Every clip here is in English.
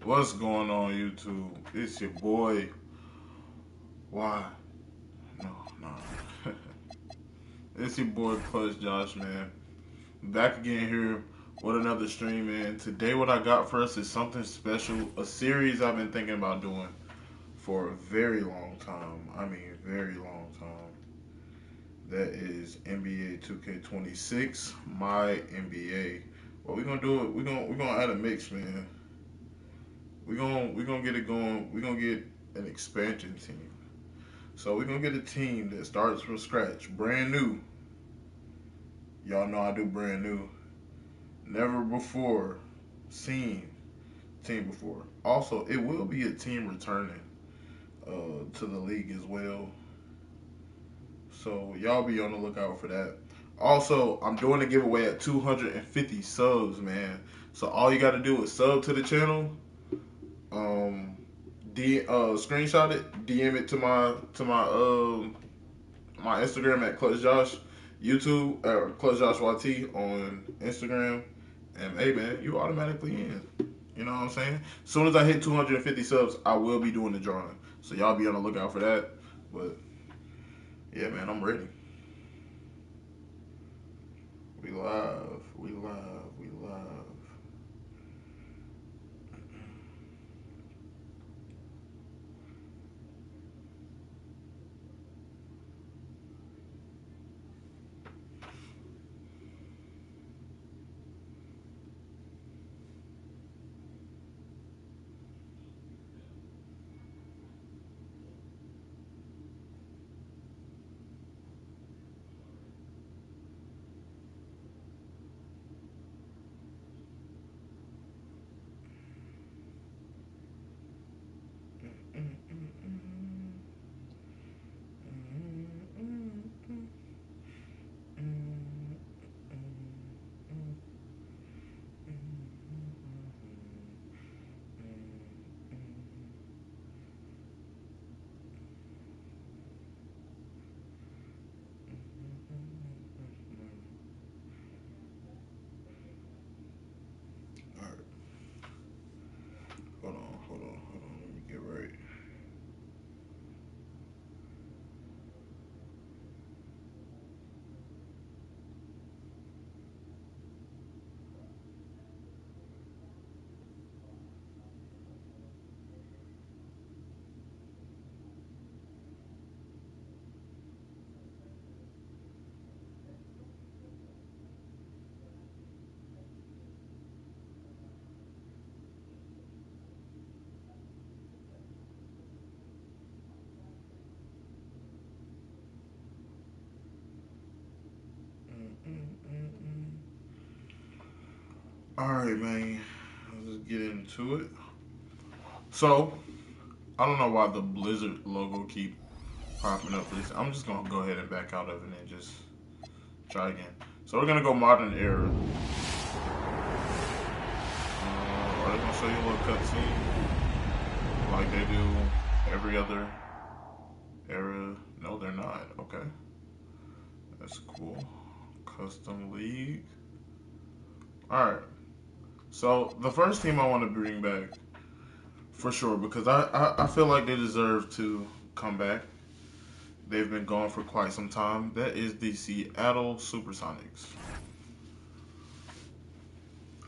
What's going on, YouTube? It's your boy. Why? No, no. It's your boy Clutch Josh, man. Back again here with another stream, man. Today, what I got for us is something special. A series I've been thinking about doing for a very long time. I mean, very long time. That is NBA 2K26, my NBA. Well, we're gonna do it. We're gonna add a mix, man. We're gonna get it going. We're gonna get an expansion team. So we're gonna get a team that starts from scratch, brand new. Y'all know I do brand new. Never before seen team before. Also, it will be a team returning to the league as well. So y'all be on the lookout for that. Also, I'm doing a giveaway at 250 subs, man. So all you gotta do is sub to the channel. Um, screenshot it, DM it to my Instagram at Clutch Josh, YouTube Clutch Josh YT on Instagram, and hey man, you automatically in. You know what I'm saying? As soon as I hit 250 subs, I will be doing the drawing. So y'all be on the lookout for that. But yeah, man, I'm ready. We live. We live. We live. All right, hold on. Let me get right. All right, man. Let's get into it. So I don't know why the Blizzard logo keep popping up for this. I'm just gonna go ahead and back out of it and just try again. So we're gonna go modern era. Are they gonna show you a little cutscene like they do every other era? No, they're not. Okay, that's cool. Custom league. All right. So the first team I want to bring back for sure because I feel like they deserve to come back. They've been gone for quite some time. That is the Seattle Supersonics.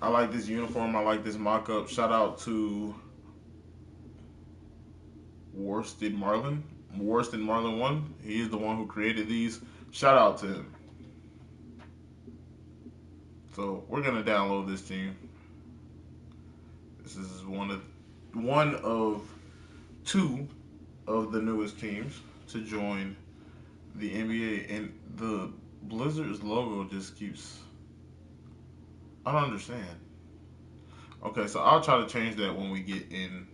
I like this uniform. I like this mock-up. Shout out to Worsted Marlin. Worsted Marlin 1. He is the one who created these. Shout out to him. So we're gonna download this team. This is one of two of the newest teams to join the NBA, and the Blizzard's logo just keeps. I don't understand. Okay, so I'll try to change that when we get in.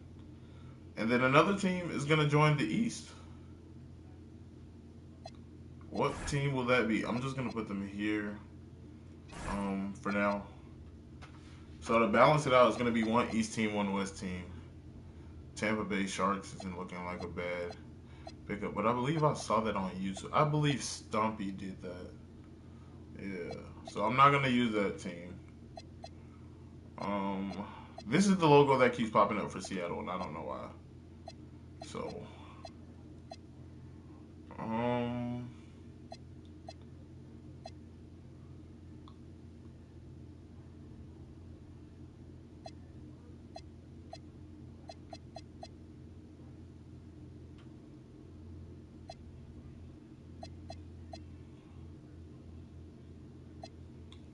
And then another team is gonna join the East. What team will that be? I'm just gonna put them here. For now. So to balance it out, it's gonna be one East team, one West team. Tampa Bay Sharks isn't looking like a bad pickup, but I believe I saw that on YouTube. I believe Stumpy did that. Yeah. So I'm not gonna use that team. Um, This is the logo that keeps popping up for Seattle, and I don't know why. So, um,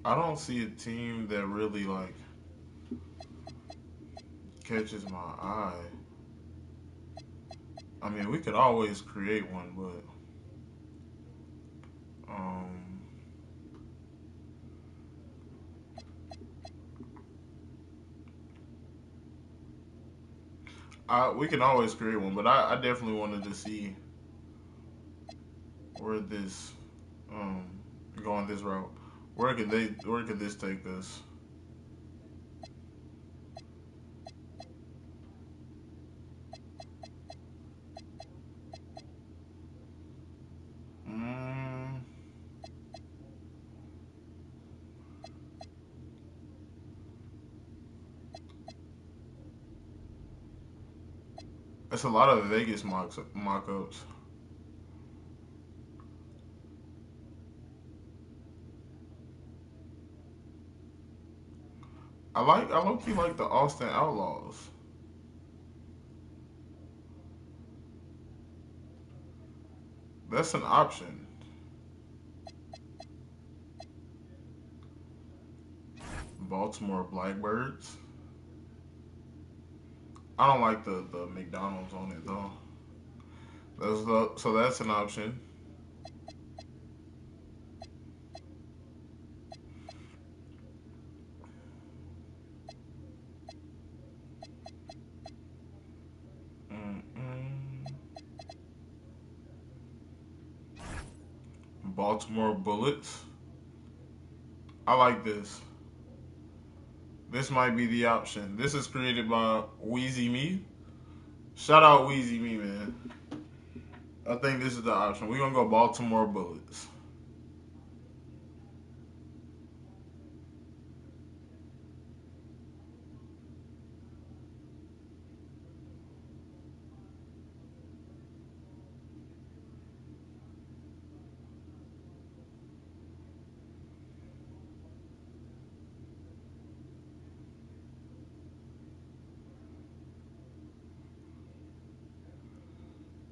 I don't see a team that really like catches my eye. I mean, we could always create one, but um, we can always create one. But I definitely wanted to see where this um going this route. Where could this take us? Mm, it's a lot of Vegas mock-ups. I low key like the Austin Outlaws. That's an option. Baltimore Blackbirds. I don't like the McDonald's on it though. So that's an option. Mm-mm. Baltimore Bullets. I like this. This might be the option. This is created by Wheezy Me. Shout out Wheezy Me, man. I think this is the option. We're gonna go Baltimore Bullets.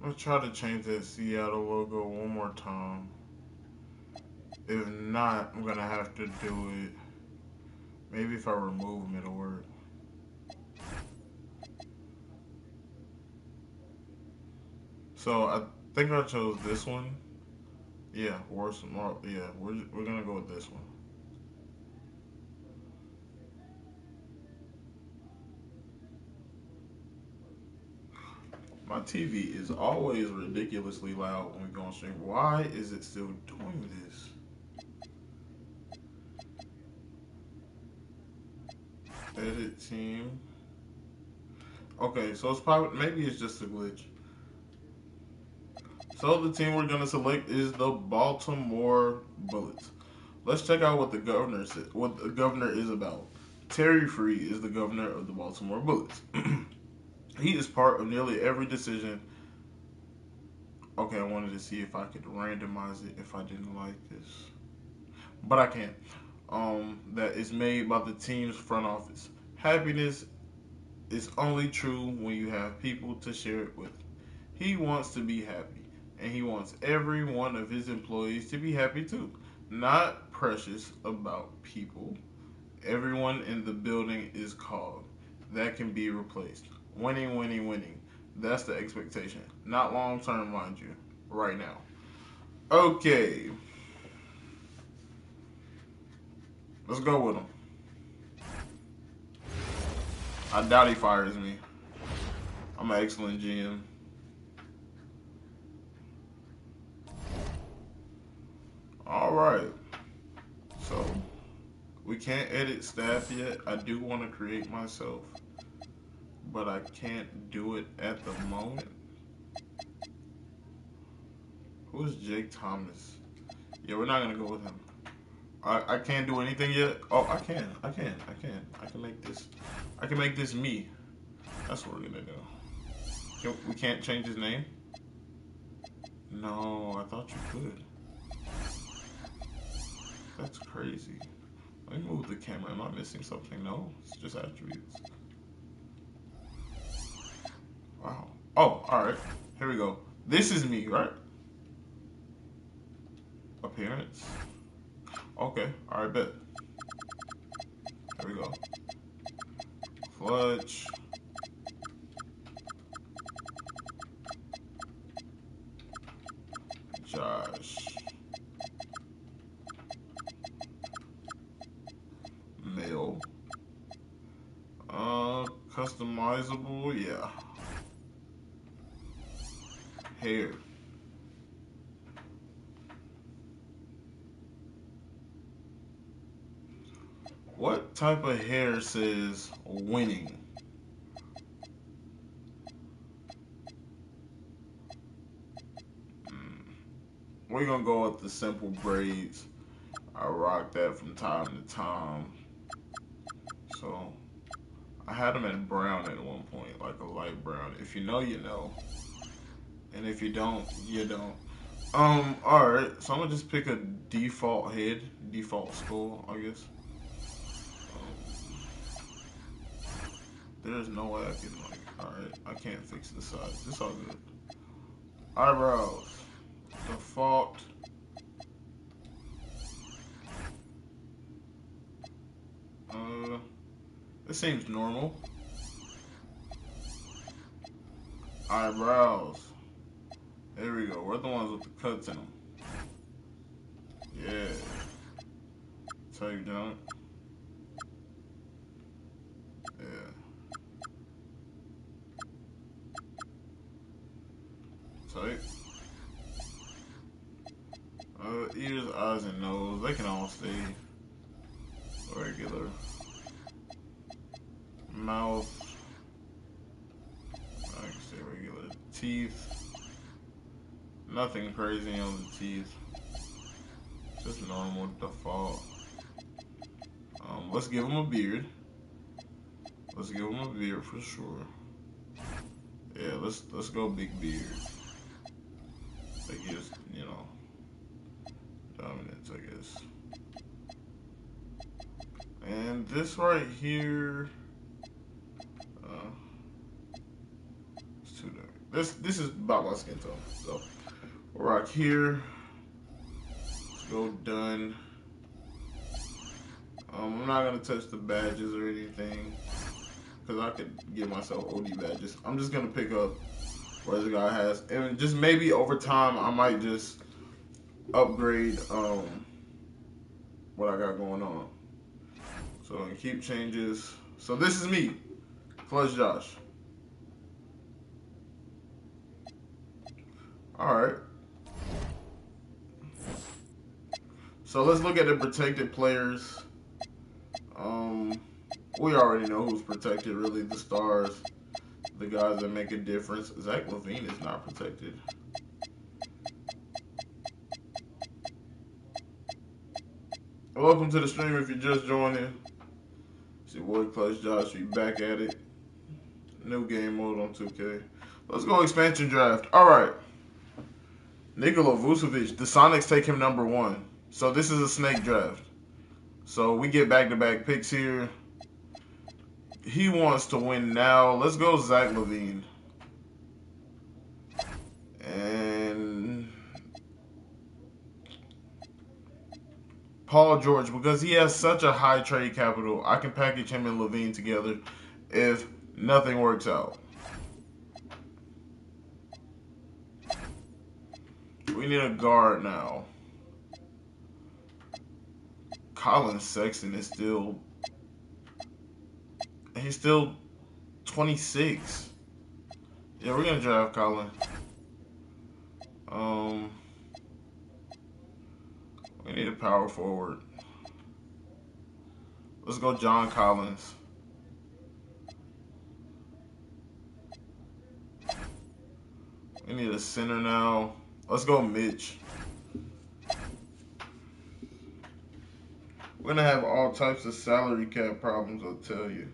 Let's try to change that Seattle logo one more time. If not, I'm gonna have to do it. Maybe if I remove them, it'll work. So I think I chose this one. Yeah, worse more. Yeah, we're gonna go with this one. My TV is always ridiculously loud when we go on stream. Why is it still doing this? Edit team. Okay, so it's probably maybe it's just a glitch. So the team we're gonna select is the Baltimore Bullets. Let's check out what the governor said. What the governor is about. Terry Free is the governor of the Baltimore Bullets. He is part of nearly every decision. Okay, I wanted to see if I could randomize it if I didn't like this, but I can't. That is made by the team's front office. Happiness is only true when you have people to share it with. He wants to be happy, and he wants every one of his employees to be happy too. Not precious about people. Everyone in the building is called. That can be replaced. Winning, winning, winning. That's the expectation. Not long term, mind you. Right now. Okay, let's go with him. I doubt he fires me. I'm an excellent GM. All right. So we can't edit staff yet. I do want to create myself, but I can't do it at the moment. Who's Jake Thomas? Yeah, we're not gonna go with him. I can't do anything yet. Oh, I can. I can make this. I can make this me. That's what we're gonna do. We can't change his name? No, I thought you could. That's crazy. Let me move the camera. Am I missing something? No, it's just attributes. Wow. Oh, alright. Here we go. This is me, right? Appearance. Okay, alright, bet. Here we go. Fletch. Josh. Male. Customizable, yeah. Hair. What type of hair says winning? We're gonna go with the simple braids. I rock that from time to time. So I had them in brown at one point, like a light brown. If you know, you know. And if you don't, you don't. Alright, so I'm gonna just pick a default head, default skull, I guess. There's no way I can, like, alright, I can't fix the size. It's all good. Eyebrows. Default. It seems normal. Eyebrows. There we go. We're the ones with the cuts in them. Yeah. Type junk. Yeah. Type. Ears, eyes, and nose. They can all stay regular. Mouth. I can stay regular. Teeth. Nothing crazy on the teeth. Just normal default. Let's give him a beard. Let's give him a beard for sure. Yeah, let's go big beard. That gives, you know, dominance, I guess. And this right here, it's too dark. This is about my skin tone. So we'll rock here. Let's go done. I'm not gonna touch the badges or anything because I could give myself OD badges. I'm just gonna pick up where the guy has, and just maybe over time I might just upgrade what I got going on. So and keep changes. So this is me, Flush Josh. All right. So let's look at the protected players. We already know who's protected. Really, the stars, the guys that make a difference. Zach LaVine is not protected. Welcome to the stream if you just joined in. It's your boy Clutch Josh. We back at it. New game mode on 2K. Let's go expansion draft. All right. Nikola Vucevic. The Sonics take him number 1. So this is a snake draft. So we get back-to-back picks here. He wants to win now. Let's go Zach LaVine. And Paul George, because he has such a high trade capital, I can package him and LaVine together if nothing works out. We need a guard now. Colin Sexton is still... He's still 26. Yeah, we're going to draft Colin. We need a power forward. Let's go John Collins. We need a center now. Let's go Mitch. We're gonna have all types of salary cap problems, I'll tell you.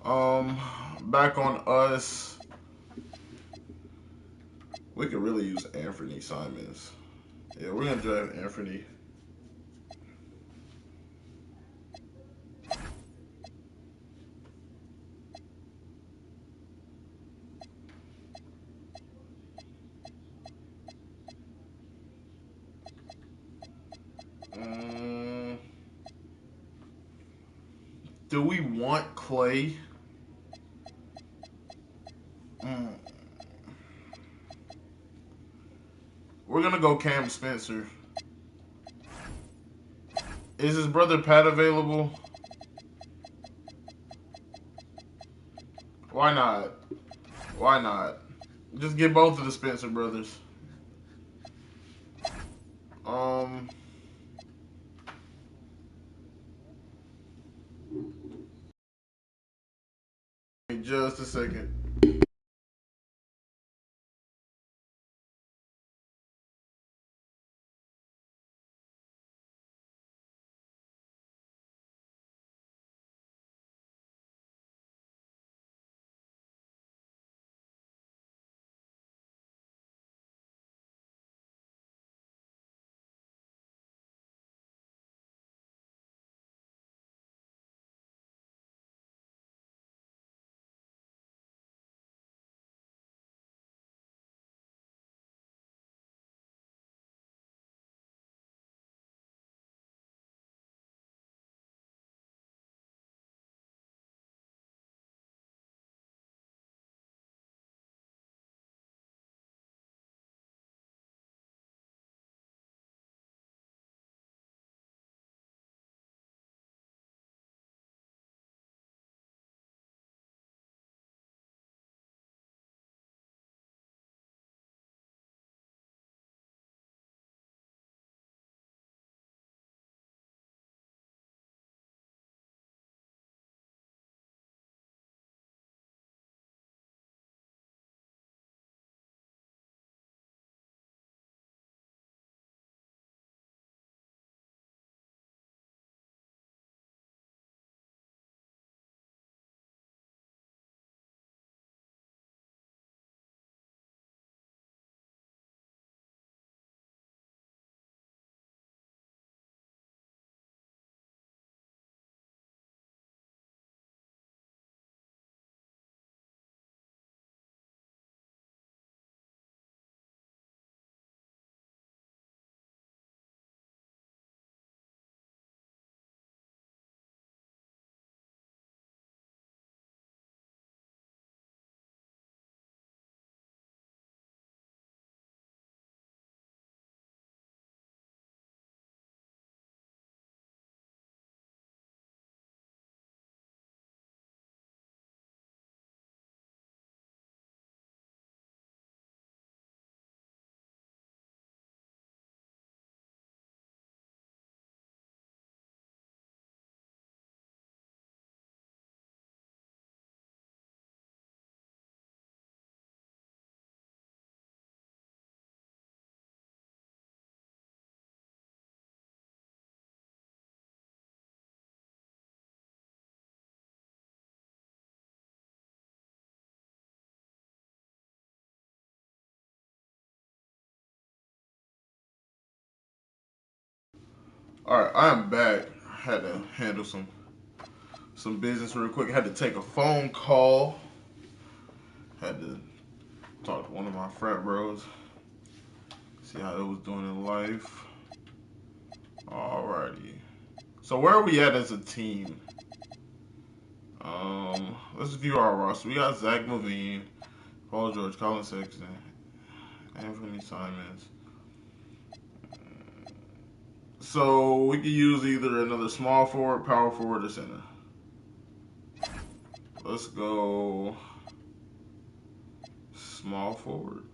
Um, Back on us, we could really use Anthony Simons. Yeah, we're gonna draft Anthony. Um, do we want Clay? Mm, we're gonna go Cam Spencer. Is his brother Pat available? Why not? Why not? Just get both of the Spencer brothers. Um, just a second. All right, I am back. Had to handle some business real quick. Had to take a phone call. Had to talk to one of my frat bros. See how it was doing in life. Alrighty. So where are we at as a team? Let's view our roster. We got Zach Levine, Paul George, Colin Sexton, Anthony Simons. So we could use either another small forward, power forward, or center. Let's go small forward.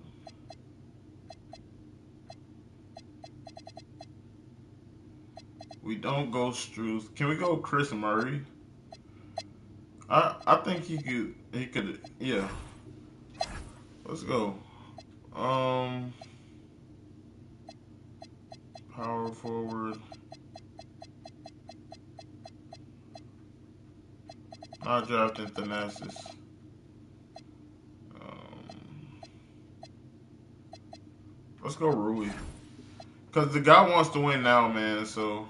We don't go Struth. Can we go Chris Murray? I think he could yeah. Let's go. Um Power forward. Not drafting Thanasis. Let's go Rui. Because the guy wants to win now, man, so.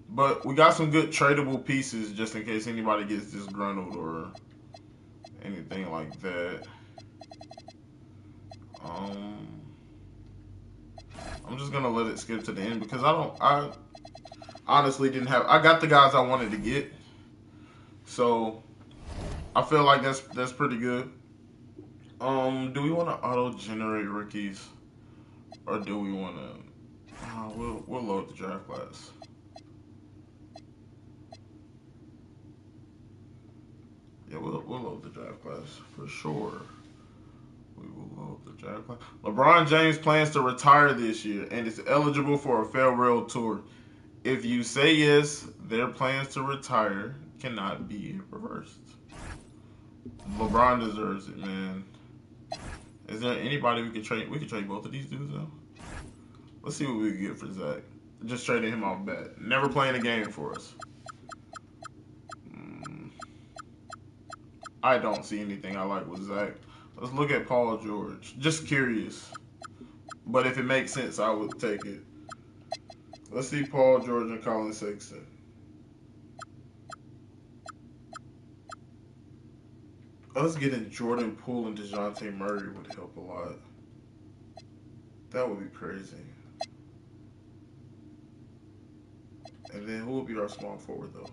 But we got some good tradable pieces just in case anybody gets disgruntled or anything like that. I'm just gonna let it skip to the end because I honestly didn't have. I got the guys I wanted to get, so I feel like that's pretty good. Do we want to auto generate rookies, or do we want to? We'll load the draft class. Yeah, we'll load the draft class for sure. We will load the draft class. LeBron James plans to retire this year and is eligible for a farewell tour. If you say yes, their plans to retire cannot be reversed. LeBron deserves it, man. Is there anybody we could trade? We could trade both of these dudes though. Let's see what we can get for Zach. Just trading him off bat. Never playing a game for us. I don't see anything I like with Zach. Let's look at Paul George. Just curious. But if it makes sense, I would take it. Let's see Paul George and Colin Sexton. Us getting Jordan Poole and DeJounte Murray would help a lot. That would be crazy. And then who would be our small forward, though?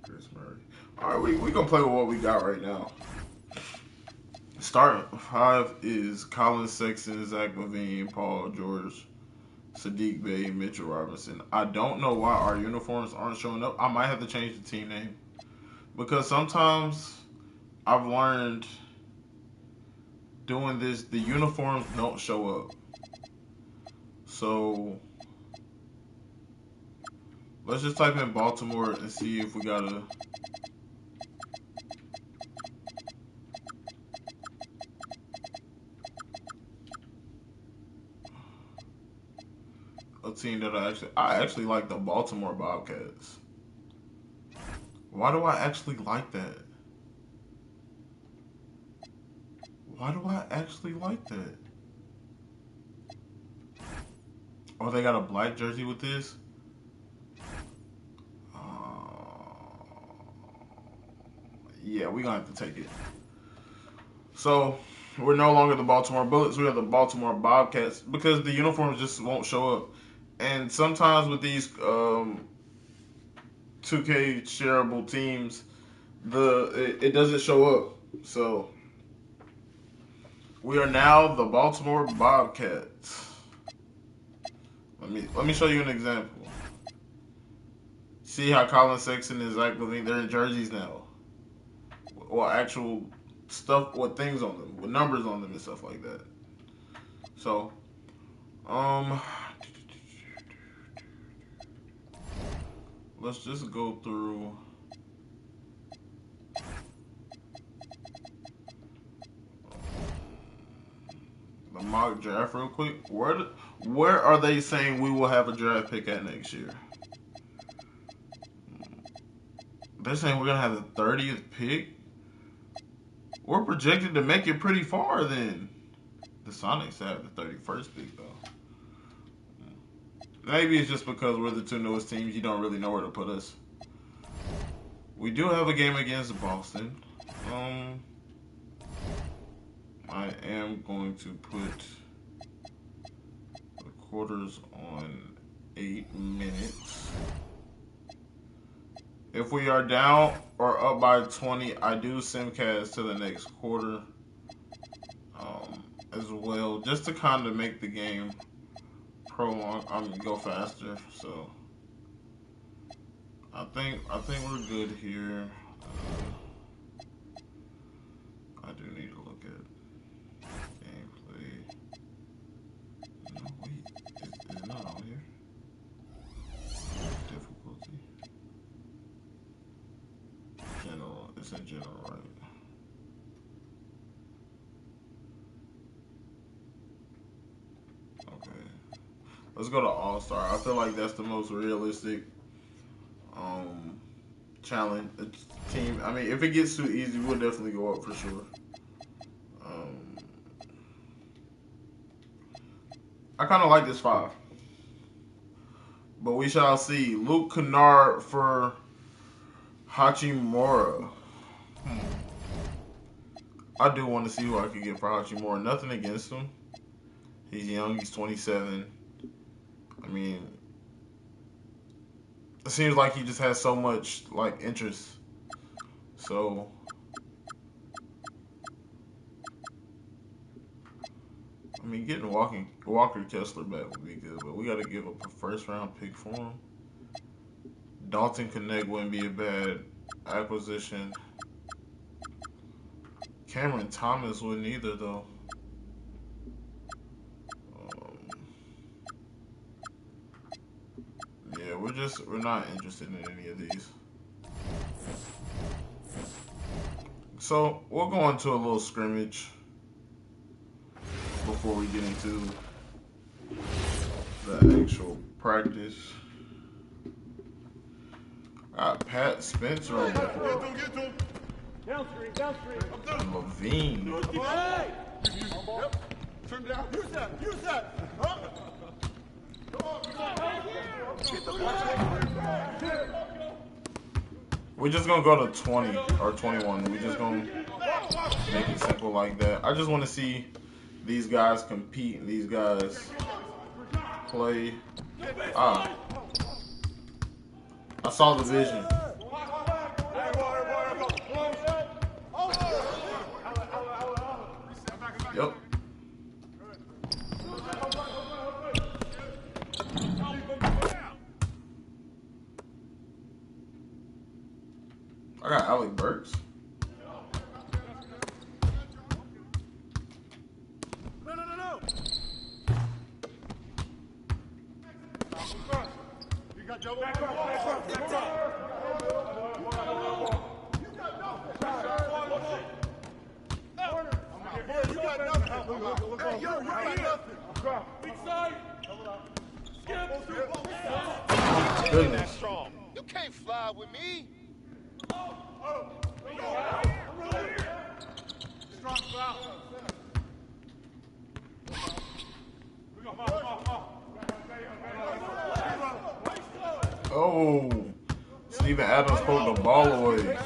Chris Murray. All right, we going to play with what we got right now. Starting five is Colin Sexton, Zach LaVine, Paul George, Sadiq Bey, Mitchell Robinson. I don't know why our uniforms aren't showing up. I might have to change the team name. Because sometimes I've learned doing this, the uniforms don't show up. So let's just type in Baltimore and see if we got a team that I actually like the Baltimore Bobcats. Why do I actually like that? Why do I actually like that? Oh, they got a black jersey with this? Yeah, we're going to have to take it. So, we're no longer the Baltimore Bullets. We are the Baltimore Bobcats because the uniforms just won't show up. And sometimes with these 2K shareable teams, it doesn't show up. So, we are now the Baltimore Bobcats. Let me show you an example. See how Colin Sexton and Zach LaVine, they're in jerseys now. Or actual stuff with things on them, with numbers on them and stuff like that. So, let's just go through the mock draft real quick. Where are they saying we will have a draft pick at next year? They're saying we're gonna have the 30th pick. We're projected to make it pretty far then. The Sonics have the 31st pick though. Maybe it's just because we're the two newest teams. You don't really know where to put us. We do have a game against Boston. I am going to put the quarters on 8 minutes. If we are down or up by 20, I do simcast to the next quarter as well, just to kind of make the game prolong. Go faster. So I think we're good here. I do need to look at gameplay. No, wait, is it not on here? Difficulty. General. It's in general, right? Okay. Let's go to All-Star. I feel like that's the most realistic challenge team. I mean, if it gets too easy, we'll definitely go up for sure. I kind of like this 5. But we shall see. Luke Kennard for Hachimura. I do want to see who I could get for Hachimura. Nothing against him. He's young. He's 27. I mean, it seems like he just has so much like interest. So I mean, getting Walker Kessler back would be good, but we got to give up a first-round pick for him. Dalton Connect wouldn't be a bad acquisition. Cameron Thomas wouldn't either, though. Yeah, we're not interested in any of these. So we'll go into a little scrimmage before we get into the actual practice. Pat Spencer on the floor. And Levine. Turn down. Use that. We're just gonna go to 20 or 21. We're just gonna make it simple like that. I just want to see these guys compete and these guys play. I saw the vision. Yep. I got Alec Burks. No. You got double. Back up. You got nothing. Hey, yo, right here. Weak side. Skip. Goodness. You can't fly with me. Strong foul. Oh, Steven Adams pulled the ball away.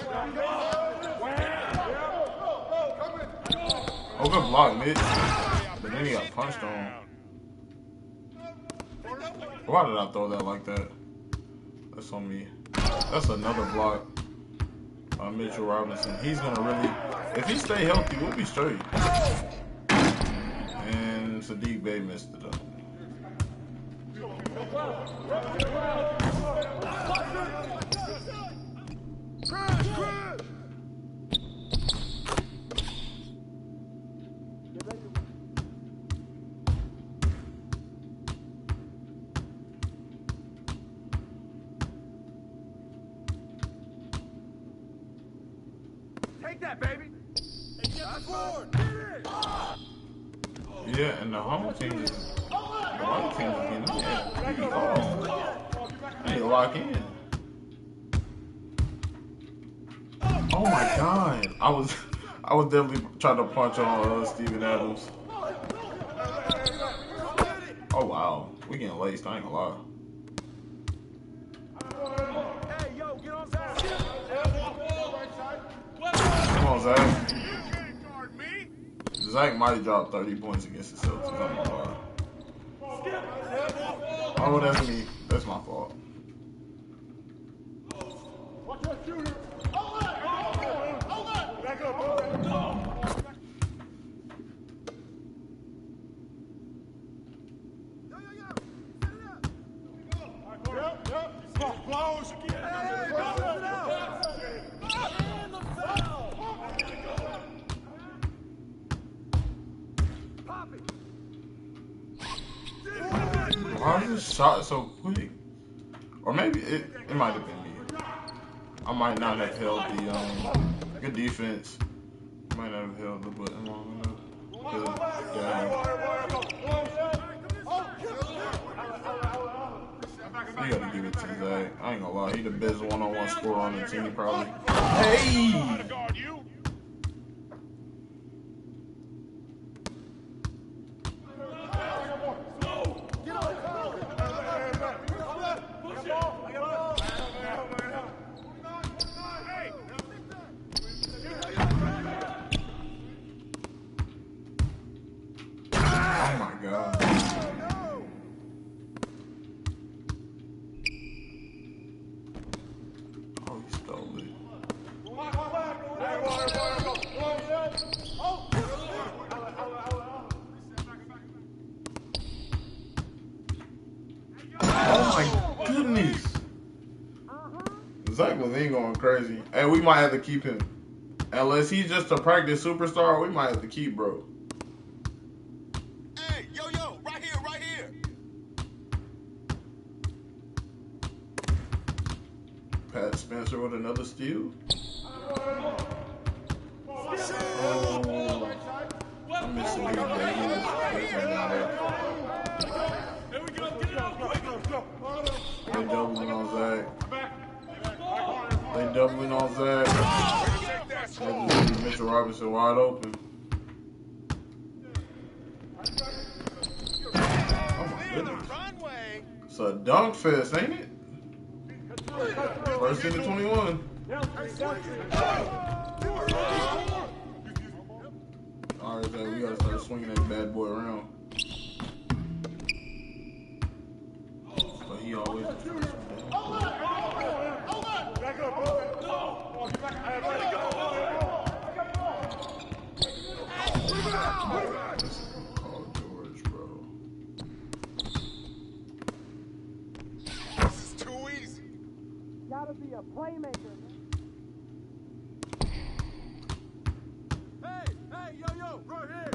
Oh, good block, Mitch. But then he got punched on. Why did I throw that like that? That's on me. That's another block. Mitchell Robinson. He's gonna really, if he stay healthy, we'll be straight. And Sadiq Bey missed it up. Take that, baby. Yeah, and the home team is, the white team is getting in. Oh, they lock in. Oh my God! I was definitely trying to punch on Steven Adams. Oh wow, we getting laced. I ain't gonna lie. Hey, yo, get on Zach. Come on, Zach. Zach might drop 30 points against the Celtics. I ain't gonna lie. Oh, that's me. That's my fault. Watch that shooter. Back up. Yep. Close again. Hey, go now. And the foul. Pop it. Why is this shot so quick? Or maybe it might have been me. I might not have held the good defense. Might not have held the button long enough. You gotta give it to Zach. I ain't gonna lie, he the best one-on-one scorer on the team, probably. Hey! Oh my God. Oh, he stole it. Oh my goodness. Zach LaVine going crazy. Hey, we might have to keep him. Unless he's just a practice superstar, we might have to keep bro. Hey, yo, right here. Pat Spencer with another steal. Oh, I'm missing these babies. They doubling on Zach. They doubling on Zach. Mitchell Robinson wide open. Oh my goodness. It's a dunk fest, ain't it? First in the 21. Alright, Zach, we gotta start swinging that bad boy around. But he always the first one. Paul George, bro. This is too easy. Gotta be a playmaker, man. Hey, yo, right here.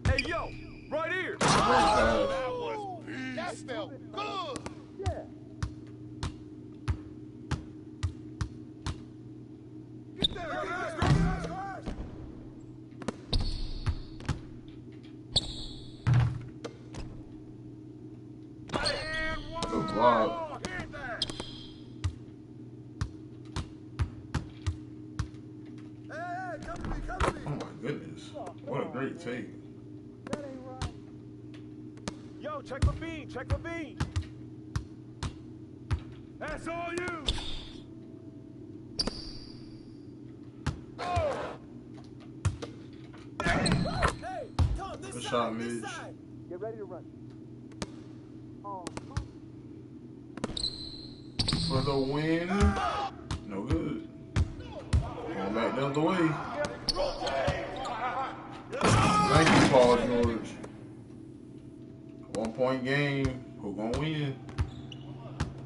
Hey, yo, right here. That felt good. Yeah. Get there, Good block. Oh my goodness. What a great take. That ain't right. Yo, check the beam. That's all you. Good shot, Midge. Get ready to run. Oh, For the win. No good. Going back the other way. Thank you, Paul George. 1 point game. Who gonna win?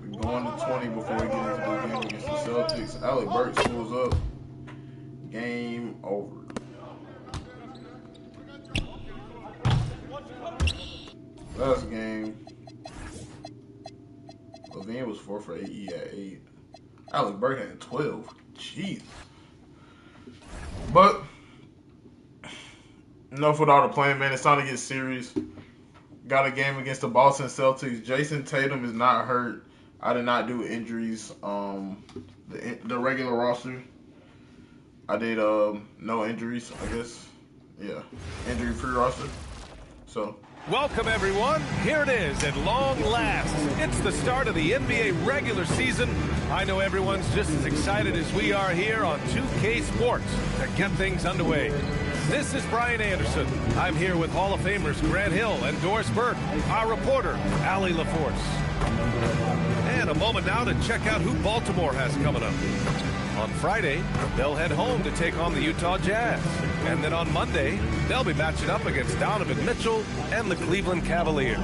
We're going to 20 before we get into the game against the Celtics. Alec Burks pulls up. Game over. Last game. LaVine was 4 for 8. He had 8. Alec Burks had 12. Jeez. But enough with all the playing, man. It's time to get serious. Got a game against the Boston Celtics. Jason Tatum is not hurt. I did not do injuries. The regular roster, I did no injuries, I guess. Yeah, injury-free roster. So. Welcome, everyone. Here it is at long last. It's the start of the NBA regular season. I know everyone's just as excited as we are here on 2K Sports to get things underway. This is Brian Anderson. I'm here with Hall of Famers Grant Hill and Doris Burke, our reporter, Allie LaForce. And a moment now to check out who Baltimore has coming up. On Friday, they'll head home to take on the Utah Jazz. And then on Monday, they'll be matching up against Donovan Mitchell and the Cleveland Cavaliers.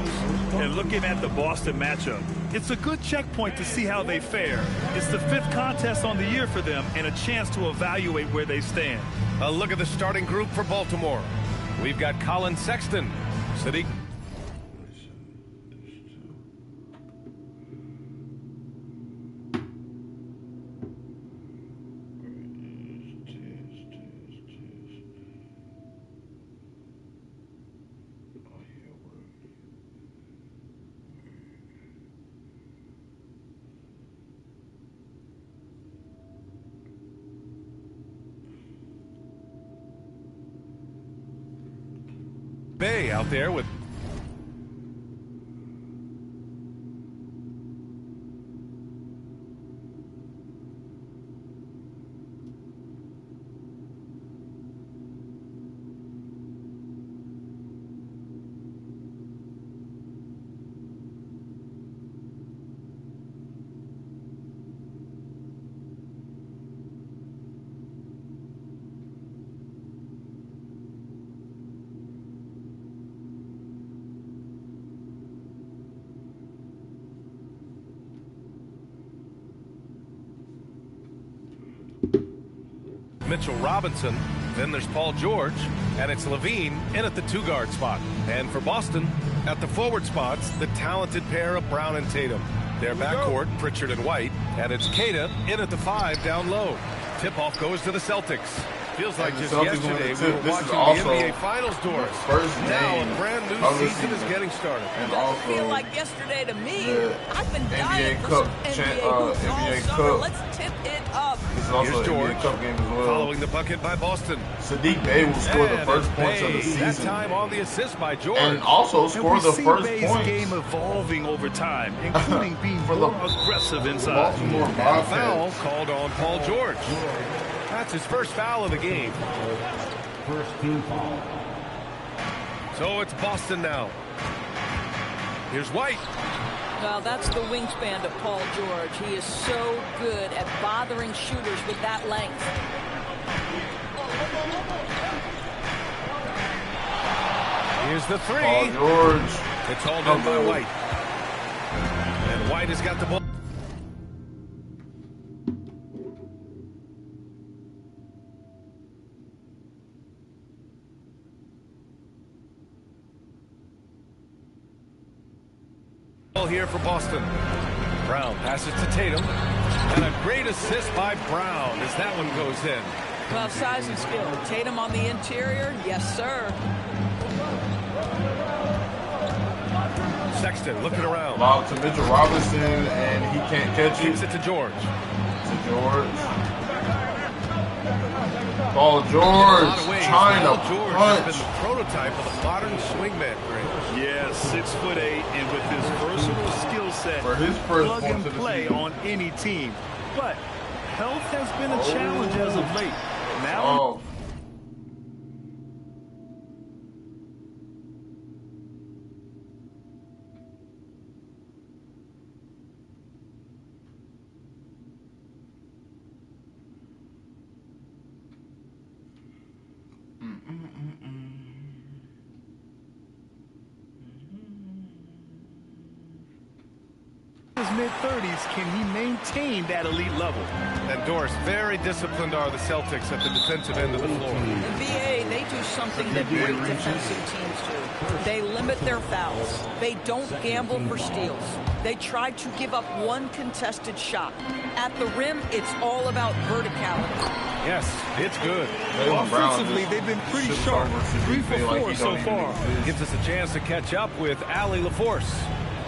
And looking at the Boston matchup, it's a good checkpoint to see how they fare. It's the 5th contest on the year for them and a chance to evaluate where they stand. A look at the starting group for Baltimore. We've got Colin Sexton, Sadiq. Bay out there with Mitchell Robinson. Then there's Paul George, and it's Levine in at the 2-guard spot. And for Boston, at the forward spots, the talented pair of Brown and Tatum. Their backcourt, Pritchard and White, and it's Queta in at the 5 down low. Tip-off goes to the Celtics. Feels like just yesterday we were watching the NBA Finals doors. Now a brand new season is getting started. And Doesn't also feel like yesterday to me. the I've been NBA dying for Cup some NBA hoops all NBA summer. Cup. Let's tip it up. This is also Here's an George. NBA Cup game as well. Following the bucket by Boston. Sadiq Bey will score the And first points of the Bay, that season. time on the assist by George. And also And score we the see first Bay's points. game evolving over time, including being For the- more aggressive inside. Baltimore And a foul Bobcats. called on Paul George. That's his first foul of the game. First team foul. So it's Boston now. Here's White. Well, that's the wingspan of Paul George. He is so good at bothering shooters with that length. Here's the 3. Paul George. It's hauled in by White. And White has got the ball. Here for Boston. Brown passes to Tatum. And a great assist by Brown as that one goes in. Well, size and skill. Tatum on the interior. Yes, sir. Sexton looking around. Lob to Mitchell Robinson, and he can't catch Keeps it. it to George. To George. Paul In a George lot of ways, trying Paul to George punch. has been the prototype of the modern swingman. Yeah, 6'8", and with his versatile skill set, For his first plug points and of the play season. on any team. But health has been a challenge as of late. Now Oh, his mid-30s, can he maintain that elite level? And Doris, very disciplined are the Celtics at the defensive end of the floor. NBA, they do something that great defensive teams do. They limit their fouls. They don't gamble for steals. They try to give up one contested shot. At the rim, it's all about verticality. Yes, it's good. Jaylen Brown Offensively, just they've been pretty ships sharp. over Sadiq 3 for Bey like 4 he so don't even far. exist. Gives us a chance to catch up with Allie LaForce.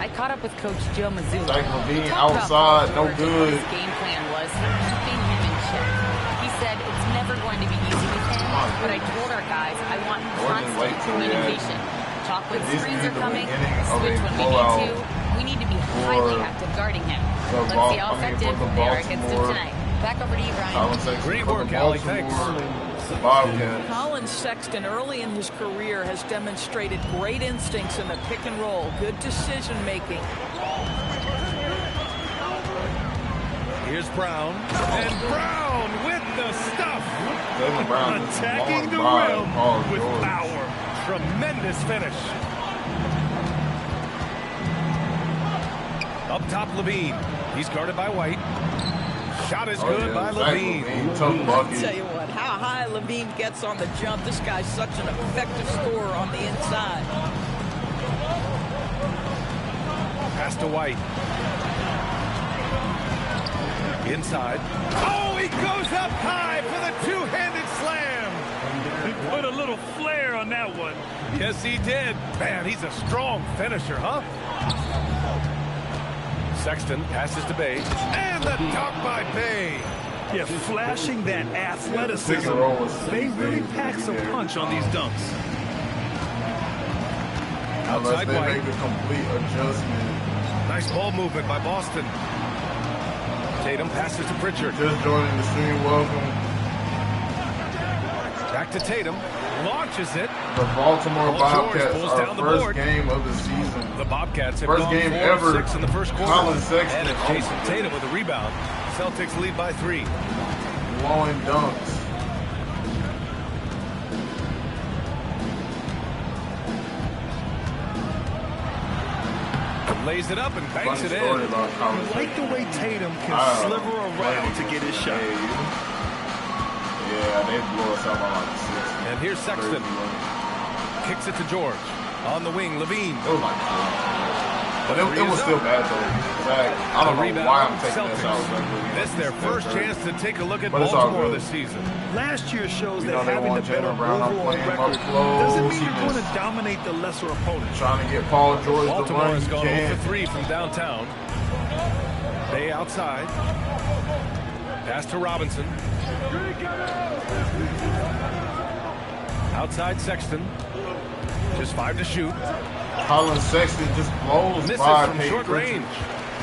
I caught up with Coach Joe Mazzulla. Zach LaVine We talked about outside, Paul no George and what good. His game plan was keeping him in check. He said it's never going to be easy with him, but I told our guys I want constant wait till we communication. Talk when This screens is are the coming, beginning of switch a when we blowout need to. We need to be highly active guarding him. the Let's Bal- see how I mean, effective for the they are against him Baltimore- tonight. Back over to you, Brian. Colin Sexton Great for work, the Allie. Baltimore Thanks. Bobcats. Colin Sexton, early in his career, has demonstrated great instincts in the pick and roll, good decision making. Here's Brown. And Brown with the stuff. Jaylen Brown just Attacking the blown by rim Paul with George. power. Tremendous finish. Up top, Levine. He's guarded by White. Shot is good yeah, by Zach Levine. LaVine, tough I'll tell bucket. you what, how high Levine gets on the jump, this guy's such an effective scorer on the inside. Pass to White. Inside. Oh, he goes up high for the two-handed slam. He put a little flair on that one. Yes, he did. Man, he's a strong finisher, huh? Sexton passes to Bay. And the dunk by Bay. Yeah, flashing that athleticism. Pick and roll was They really Sadiq Bey pack some there. punch on these dunks. Unless Outside they White. make a complete adjustment. Nice ball movement by Boston. Tatum passes to Pritchard. Just joining the stream, welcome. Back to Tatum. Launches it. The Baltimore Paul George Bobcats, pulls our down the first board. game of the season. The Bobcats have First gone game 4 ever. of 6 in the first quarter. Colin Sexton. And it's Jason Tatum with a rebound. Celtics lead by 3. Blowing dunks. Lays it up and banks Funny it story in. about Colin I like the way Tatum can Sexton. sliver around to get his shot. Yeah, they blew us up on like 6. And here's Sexton. Kicks it to George. On the wing, Levine. It was like 4. But it was still bad though. I don't know why I'm taking this out. This is their first chance to take a look at But it's all Baltimore good. this season. Last year shows You that know they having want the better Jaylen Brown overall playing up record close. doesn't mean He you're going to missed. dominate the lesser opponent. Trying to get Paul George to Baltimore run. has He gone 0 can't. for 3 from downtown. Bay outside. Pass to Robinson. Outside Sexton. Just 5 to shoot. Colin Sexton just blows Misses by from Peyton short Pritchard. range.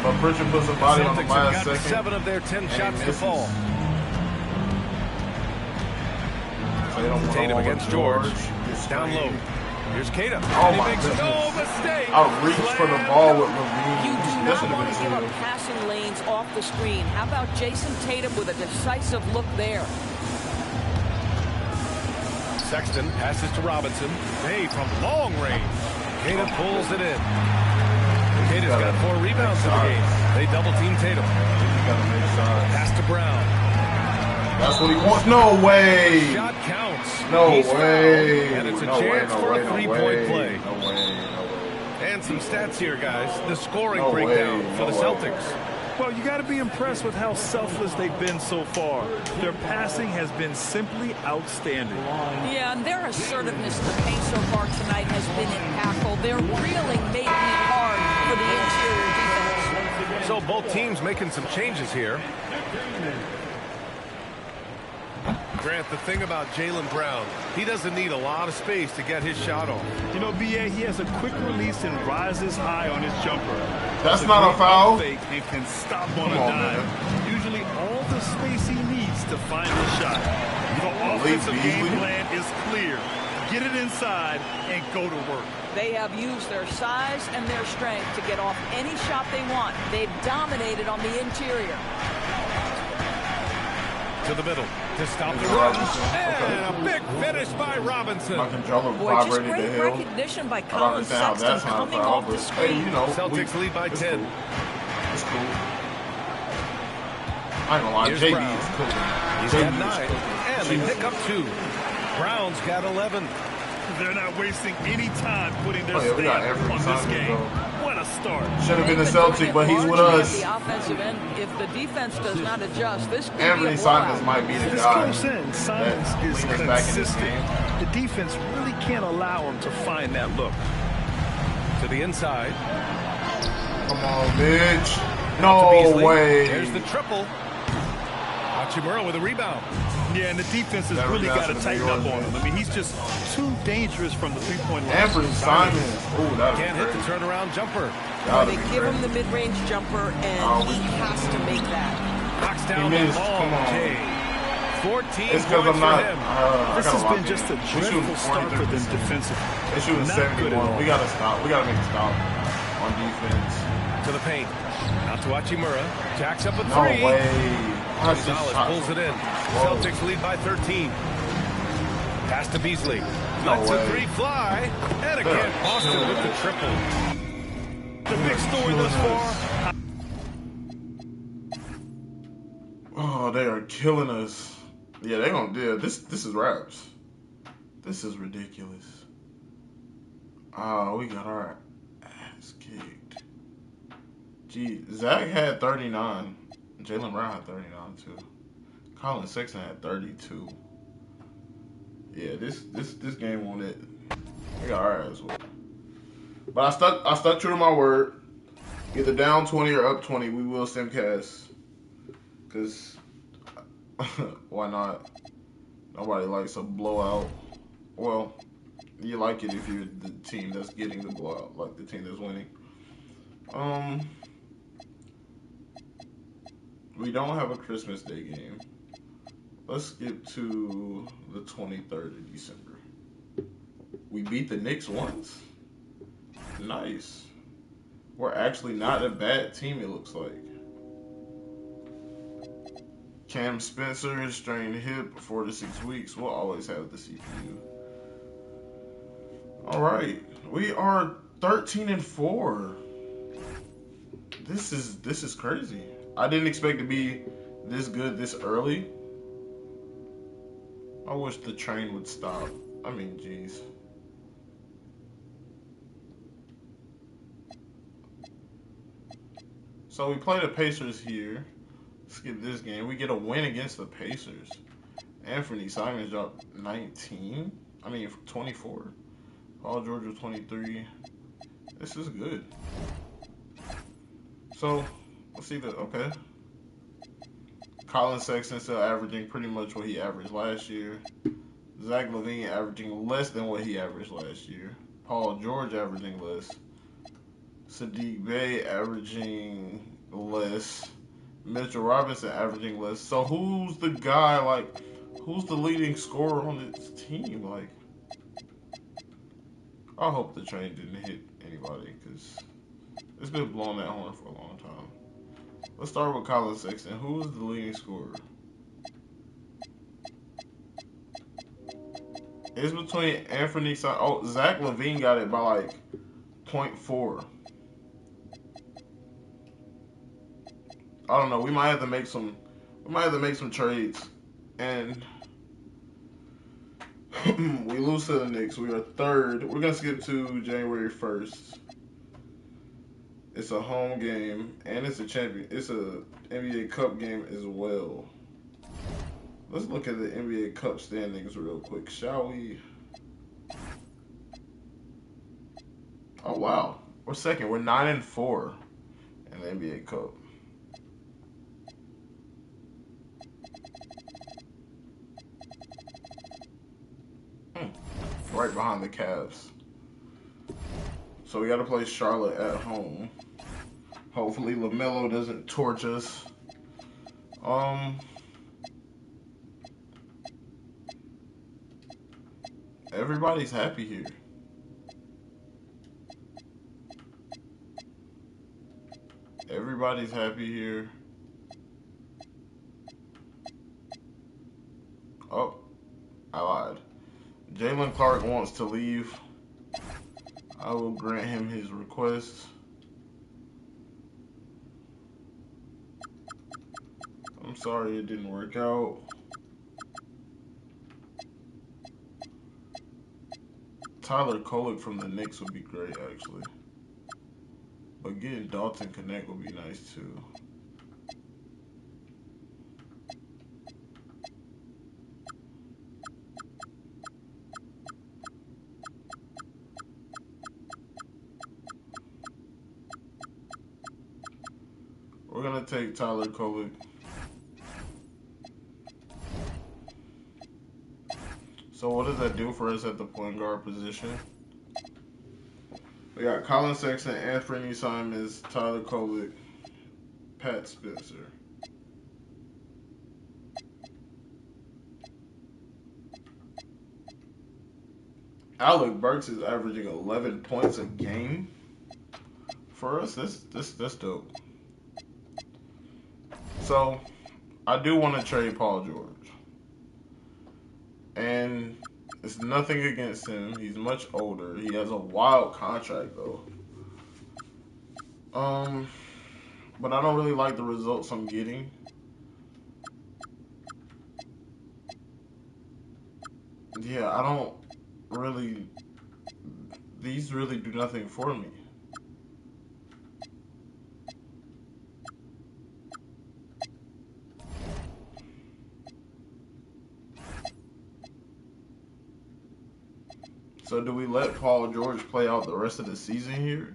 But Pritchard puts a body on the Celtics have last got second. 7 of their 10 and he shots to misses. fall. Tatum against George. Down low. Here's Tatum. Oh And he my makes goodness. no mistake. Outreach for the ball with You Levine. do That not should want have to give been up two. passing lanes off the screen. How about Jason Tatum with a decisive look there? Sexton passes to Robinson. Hey, from long range. Tatum pulls it in. Tatum's got 4 rebounds in the game. They double team Tatum. He's got to make shots. Pass to Brown. That's what he wants. No way. Shot counts. No He's way. fouled, and it's a No way, chance no for way, a no 3-point way. play. No way. No way. And some stats here, guys. The scoring No breakdown way, for the no way. Celtics. Well, you got to be impressed with how selfless they've been so far. Their passing has been simply outstanding. Yeah, and their assertiveness in the paint so far tonight has been impactful. They're really making it hard for the interior defense. So both teams making some changes here. Grant, the thing about Jaylen Brown, he doesn't need a lot of space to get his shot off. You know, B.A., he has a quick release and rises high on his jumper. That's Has not a great foul. fake and can stop on Come a on, dime. man. Usually all the space he needs to find his shot. The offensive game Beasley. plan is clear. Get it inside and go to work. They have used their size and their strength to get off any shot they want. They've dominated on the interior. To the middle to stop the run. And a big finish by Robinson. My controller Boy, just vibrated the great hell. recognition by I don't Colin understand how Sexton that's not a coming foul, off the but hey, screen. you know, Celtics lead by it's 10. Cool. It's cool. I ain't gonna lie, Here's JB Brown. is cooking. He's JB got is 9. cooking. And they pick up 2. Brown's got 11. They're not wasting any time putting their Oh, yeah, we got stamp every on this Simons, game. though. What a start. Should have been They've the been doing Celtic, it but he's with largely us. at the offensive end. If the defense does not adjust, this could be Anthony a Simons blowout. might be the This guy. goes in. Simons that is lead us back in this consistent. game. The defense really can't allow him to find that look. To the inside. Come on, Mitch. To No Beasley. way. There's the triple. Hachimura with a rebound. Yeah, and the defense has That really got to rebound tighten should up be on yours, him. I mean, he's just too dangerous from the three-point line. Anthony Simons. Ooh, that was Can't hit the great. turnaround jumper. Gotta They be give great. him the mid-range jumper, and Oh. he has to make that. Knocks down He the missed. ball. Come on. Jay. 14 It's because points I'm not. for him. I This got has lock been in. just a We shooting dreadful start for them 43%. defensively. They shooting Not good at 71. all. We gotta stop. We gotta make a stop on defense. To the paint. Out to Hachimura. Jacks up a No 3. way. That's just Gonzalez shot. pulls it in. Whoa. Celtics lead by 13. Pass to Beasley. No Lets way. a 3 fly. And again, Boston with the triple. The big story thus far, Oh, they are killing us. Yeah, they're gonna do this. This is raps. This is ridiculous. Oh, we got our ass kicked. Gee, Zach had 39. Jaylen Brown had 39 too. Colin Sexton had 32. Yeah, this game won it. We got our ass whooped. But I stuck true to my word. Either down 20 or up 20, we will simcast. Cause why not? Nobody likes a blowout. Well, You like it if you're the team that's getting the blowout, like the team that's winning. We don't have a Christmas Day game. Let's skip to the 23rd of December. We beat the Knicks once. Nice. We're actually not a bad team, it looks like. Cam Spencer, strained hip, 4 to 6 weeks. We'll always have the CPU. All right, we are 13-4. This is crazy. I didn't expect to be this good this early. I wish the train would stop. I mean, jeez. So we play the Pacers here. Skip this game. We get a win against the Pacers. Anthony Simons dropped 24. Paul George was 23. This is good. So, let's see okay. Colin Sexton still averaging pretty much what he averaged last year. Zach LaVine averaging less than what he averaged last year. Paul George averaging less. Sadiq Bey averaging less. Mitchell Robinson averaging less. So who's the guy, like, who's the leading scorer on this team? Like, I hope the train didn't hit anybody, because it's been blowing that horn for a long time. Let's start with Colin Sexton. Who is the leading scorer? It's between Anthony Simons. Oh, Zach LaVine got it by like 0.4. I don't know. We might have to make some. We might have to make some trades, and we lose to the Knicks. We are third. We're gonna skip to January 1st. It's a home game, and it's a It's a NBA Cup game as well. Let's look at the NBA Cup standings real quick, shall we? Oh wow, we're second. We're 9-4 in the NBA Cup. Right behind the Cavs. So we got to play Charlotte at home. Hopefully LaMelo doesn't torch us. Everybody's happy here. Everybody's happy here. Oh, I lied. Jalen Clark wants to leave. I will grant him his request. I'm sorry it didn't work out. Tyler Kolek from the Knicks would be great, actually. But getting Dalton Connect would be nice, too. We're going to take Tyler Kolek. So what does that do for us at the point guard position? We got Colin Sexton, Anthony Simons, Tyler Kolek, Pat Spencer. Alec Burks is averaging 11 points a game for us. That's dope. So I do want to trade Paul George. And it's nothing against him. He's much older. He has a wild contract, though. But I don't really like the results I'm getting. Yeah, I don't really... These really do nothing for me. So do we let Paul George play out the rest of the season here?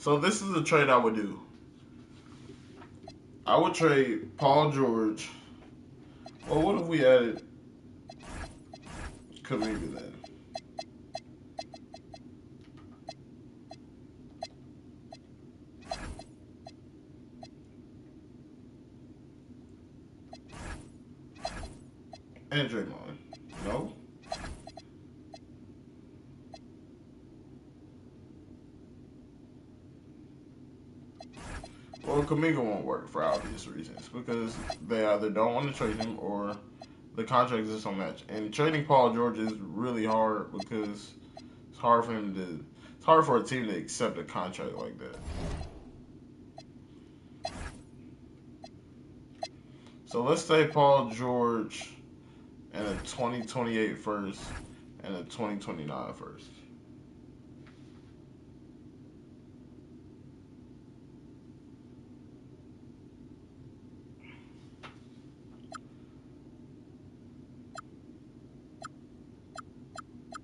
So this is a trade I would do. I would trade Paul George. Well, what if we added Kuminga then? And Draymond. No? Well, Kuminga won't work for obvious reasons because they either don't want to trade him or the contract just don't match. And trading Paul George is really hard because it's hard for him to. It's hard for a team to accept a contract like that. So let's say Paul George and a 2028 first and a 2029 first.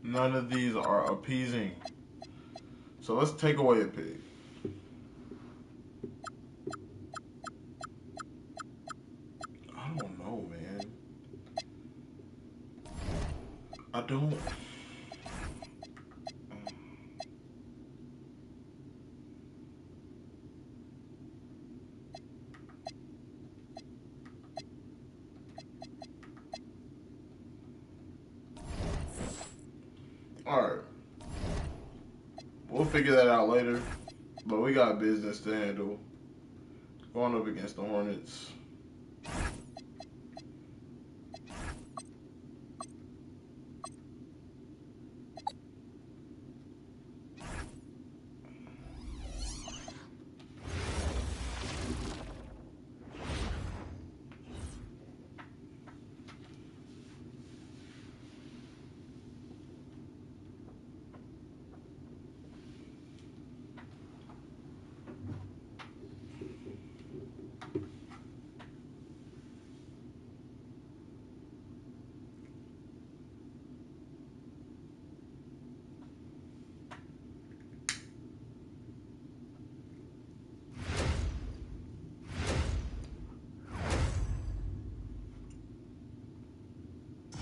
None of these are appeasing. So let's take away a pick. I don't know, man. I don't. Alright. We'll figure that out later. But we got business to handle. Going up against the Hornets.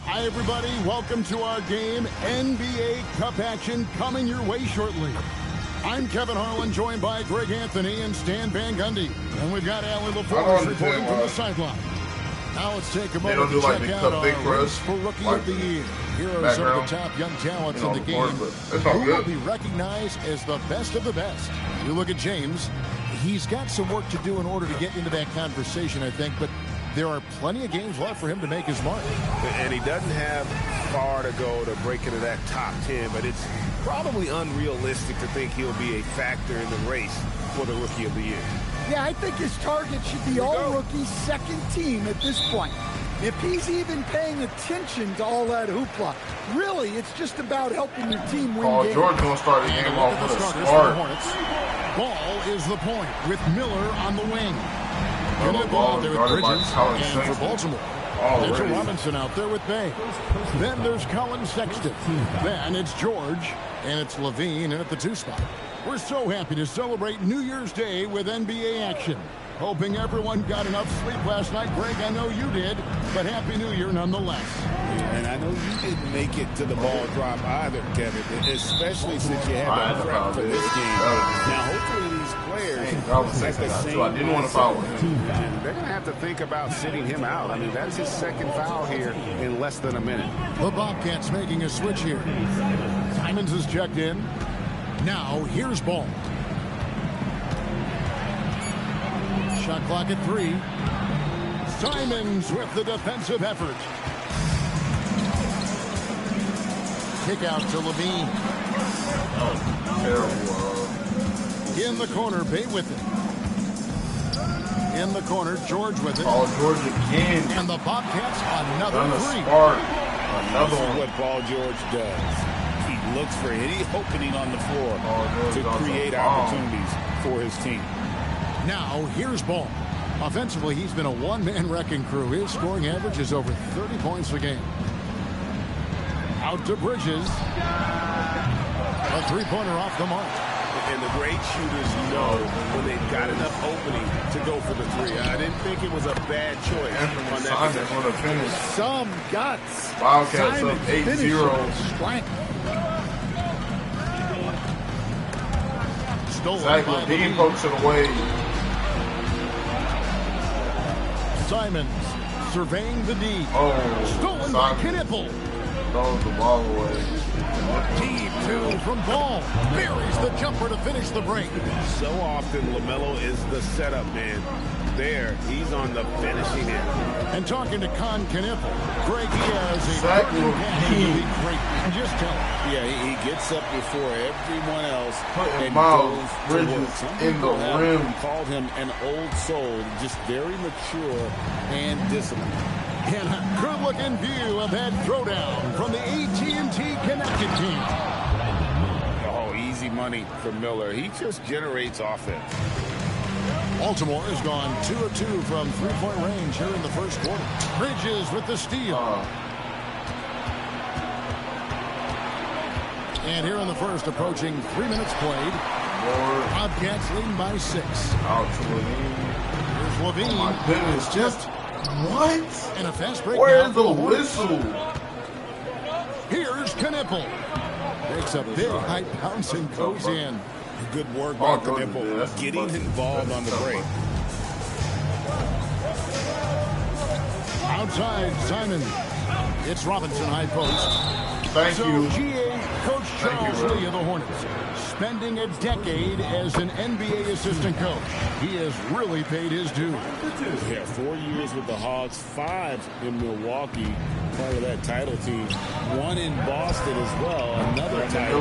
Hi, everybody. Welcome to our game. NBA Cup action coming your way shortly. I'm Kevin Harlan, joined by Greg Anthony and Stan Van Gundy. And we've got Allie LaForge reporting from the sideline. Now let's take a moment to check out our race for Rookie of the Year. Here are some of the top young talents in the game who will be recognized as the best of the best. You look at James. He's got some work to do in order to get into that conversation, I think, but there are plenty of games left for him to make his mark. And he doesn't have far to go to break into that top 10, but it's probably unrealistic to think he'll be a factor in the race for the Rookie of the Year. Yeah, I think his target should be all-rookie second team at this point. If he's even paying attention to all that hoopla, really, it's just about helping your team win games. George going to start the game off with a start. Ball is the point with Miller on the wing. And the ball there with Bridges, and for Baltimore. Mitchell Robinson out there with Bay. Then there's Colin Sexton. Then it's George, and it's Levine in at the 2 spot. We're so happy to celebrate New Year's Day with NBA action. Hoping everyone got enough sleep last night. Greg, I know you did, but Happy New Year nonetheless. And I know you didn't make it to the ball drop either, Kevin, especially since you had to prep for this game. Now, hopefully these players at the same I didn't want to foul him. They're going to have to think about sitting him out. I mean, that's his second foul here in less than a minute. The Bobcats making a switch here. Simons is checked in. Now, here's Ball. Shot clock at 3. Simons with the defensive effort. Kick out to Levine. In the corner, Bay with it. In the corner, George with it. Oh, George again. And the Bobcats another 3. This is what Paul George does. He looks for any opening on the floor to create opportunities for his team. Now, here's Ball. Offensively, he's been a one-man wrecking crew. His scoring average is over 30 points a game. Out to Bridges. A three-pointer off the mark. And the great shooters know when they've got enough opening to go for the three. I didn't think it was a bad choice on that possession. On the finish. Some guts. Wildcats up 8-0. Strength. Zach LaVine pokes it away. Simons surveying the D. Oh, stolen by Knipple. Throws the ball away. Deep two from Ball. Buries the jumper to finish the break. So often LaMelo is the setup man. There, he's on the finishing end. And talking to Con Knipple, Greg, he has a burning passion to be great. And just tell him. Yeah, he gets up before everyone else and Miles goes Bridges to work. Some in the people have rim. called him an old soul, just very mature and disciplined. And a good-looking view of that throwdown from the AT&T Connected team. Oh, easy money for Miller. He just generates offense. Baltimore has gone 2 of 2 from three-point range here in the first quarter. Bridges with the steal. And here in the first, approaching 3 minutes played. Bobcats leading by 6. Out to LaVine. Here's LaVine. Oh my goodness, just what? And a fast break. Where's the whistle? Here's Knipple. Makes a big high bounce and goes in. Good work by Knipple, getting involved on the break. Outside, Simon. It's Robinson high post. Thank you. GA Coach Charles Lee of the Hornets, spending a decade as an NBA assistant coach. He has really paid his due. Yeah, 4 years with the Hawks, 5 in Milwaukee, part of that title team. 1 in Boston as well, another title.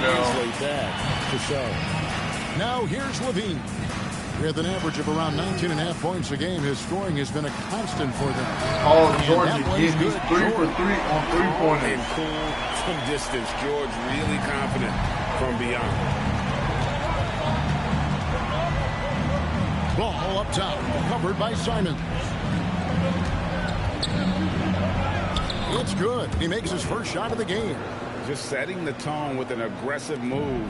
Translate that for sure. Now here's LaVine. With an average of around 19.5 points a game, his scoring has been a constant for them. Paul George again, he's 3 for 3 on three-pointers. And cool from distance. George really confident from beyond. Ball up top, covered by Simons. It's good. He makes his first shot of the game. Just setting the tone with an aggressive move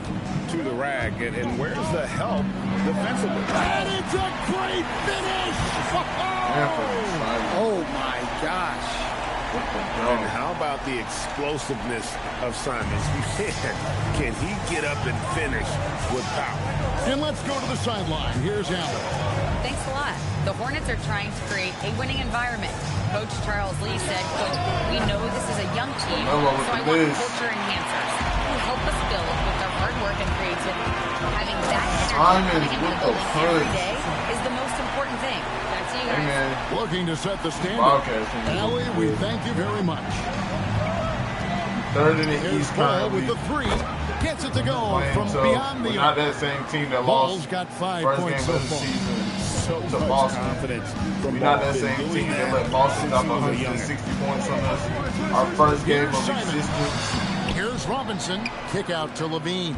to the rack. And where's the help defensively? And it's a great finish! Oh, my gosh. And how about the explosiveness of Simons? Can he get up and finish with power? And let's go to the sideline. Here's Allen. Thanks a lot. The Hornets are trying to create a winning environment. Coach Charles Lee said, quote, "We know this is a young team, so I want culture enhancers who help us build with their hard work and creativity. Having that energy coming into the building every day is the most important thing." Back to you guys. Amen. Looking to set the standard. Allie, we thank you very much. Third in the East Ball with the 3. Gets it to go from beyond the not that same team that Ball's lost got 5 first points game so of the far. season So to much Boston. confidence from We're not that Boston. same team that let Boston drop 160 points on us. Our first game of existence. Here's Robinson. Kick out to LaVine.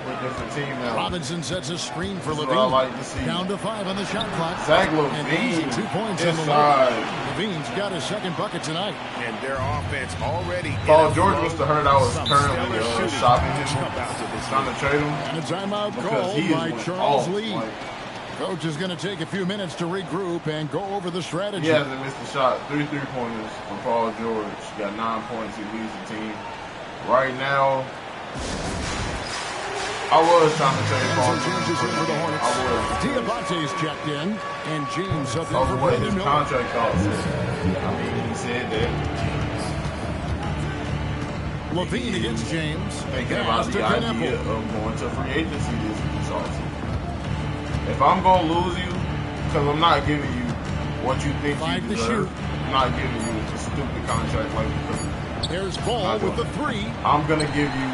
We're a different team now. Robinson sets a screen for This is LaVine. what I like to see. Down to 5 on the shot clock. Zach And easy LaVine 2 points on the inside. way. LaVine's got his second bucket tonight. And their offense already. Paul George must have heard I was currently shopping him, It's trying to trade him. And a timeout Because called he by is Charles off, Lee. like, Coach is going to take a few minutes to regroup and go over the strategy. he hasn't missed a shot. 3 3-pointers from Paul George. Got 9 points. He leads the team. Right now, I was trying to trade Paul George. I was. Diabate's checked in, and James up That was for what his Brandon Miller. contract cost. I mean, he said that. LaVine against James. Thinking about the idea of going to free agency this offseason. If I'm going to lose you, because I'm not giving you what you think you deserve, I'm not giving you a stupid contract like this. There's Ball with the 3. I'm going to give you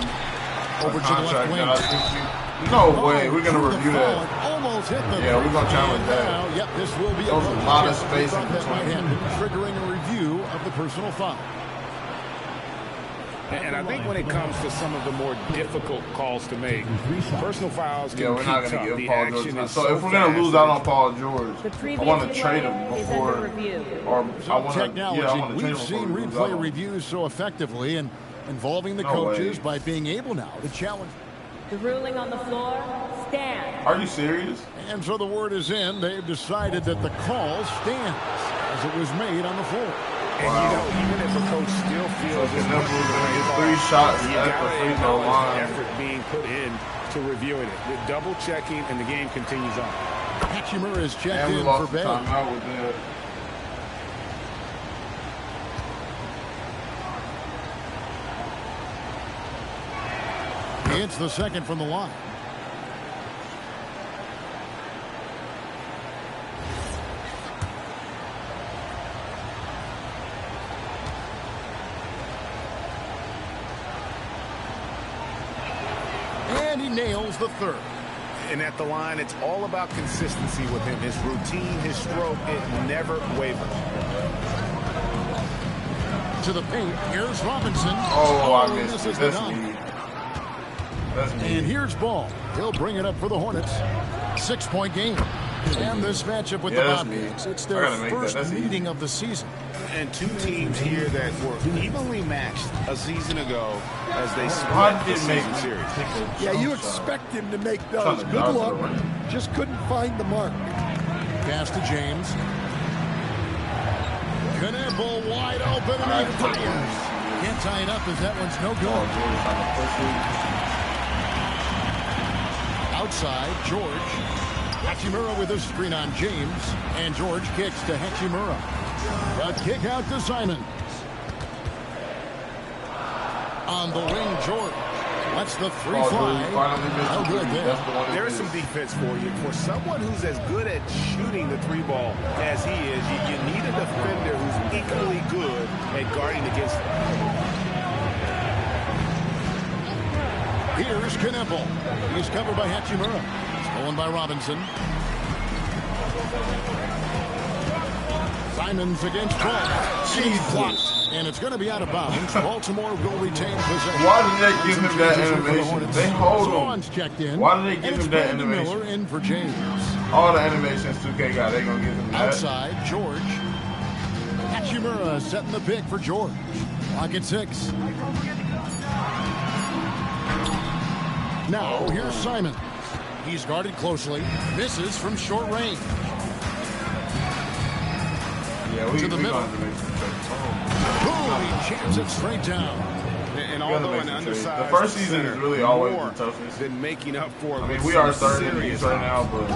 Over a to the left contract wing. that I think you... No way, we're going to review that. Almost hit the Yeah, we're going to challenge that. Now, yep, this will be There's a lot of space in that might between. happen, triggering a review of the personal foul. And I think when it comes to some of the more difficult calls to make, personal fouls can Yeah, we're keep not going tough. to The give Paul action George. is So if we're going to fast lose out on Paul George, The I want to trade him is before... under review. Or I want to... Technology, Yeah, I want to trade we've him seen before we lose out replay on him. reviews so effectively, and involving the coaches by being able now to challenge. The ruling on the floor, stand. Are you serious? And so the word is in. They've decided that the call stands as it was made on the floor. And you know, even if a coach still feels it's going to get 3 shots at the free throw line. Effort being put in to reviewing it, with double checking, and the game continues on. Hachimura is checked in for Bay. Timeout with that. It's the second from the line. And he nails the third. And at the line, it's all about consistency with him. His routine, his stroke, it never wavers. To the paint, here's Robinson. Oh, I missed it. That's me. And here's Ball. He'll bring it up for the Hornets. 6-point game. And this matchup with the Bobcats. It's their first meeting of the season. And two teams here that were evenly matched a season ago as they split the season series. Yeah, you expect him to make those. Good luck. Just couldn't find the mark. Pass to James. Knappel wide open and he fires. Can't tie it up as that one's no good. Outside, George. Hachimura with a screen on James. And George kicks to Hachimura. A kick out to Simon. On the wing, George. That's the free fly. How good there. There is some defense for you. For someone who's as good at shooting the three ball as he is, you need a defender who's equally good at guarding against him. Here's Knappel. He's covered by Hachimura. Stolen by Robinson. Simons against Ball. She's blocked. And it's going to be out of bounds. Baltimore will retain possession. Why did they give him that animation? They hold him. Checked in. Why did they give him that animation? Miller in for James. All the animations 2K got, they going to give him that. Outside, George. Hachimura setting the pick for George. Clock at 6. Now, here's Simon. He's guarded closely. Misses from short range. Yeah, we to the middle. Boom, he jams it straight down. And although an undersized the first season is really always the toughest. Than making up for it. I mean, we are third in the East right now, but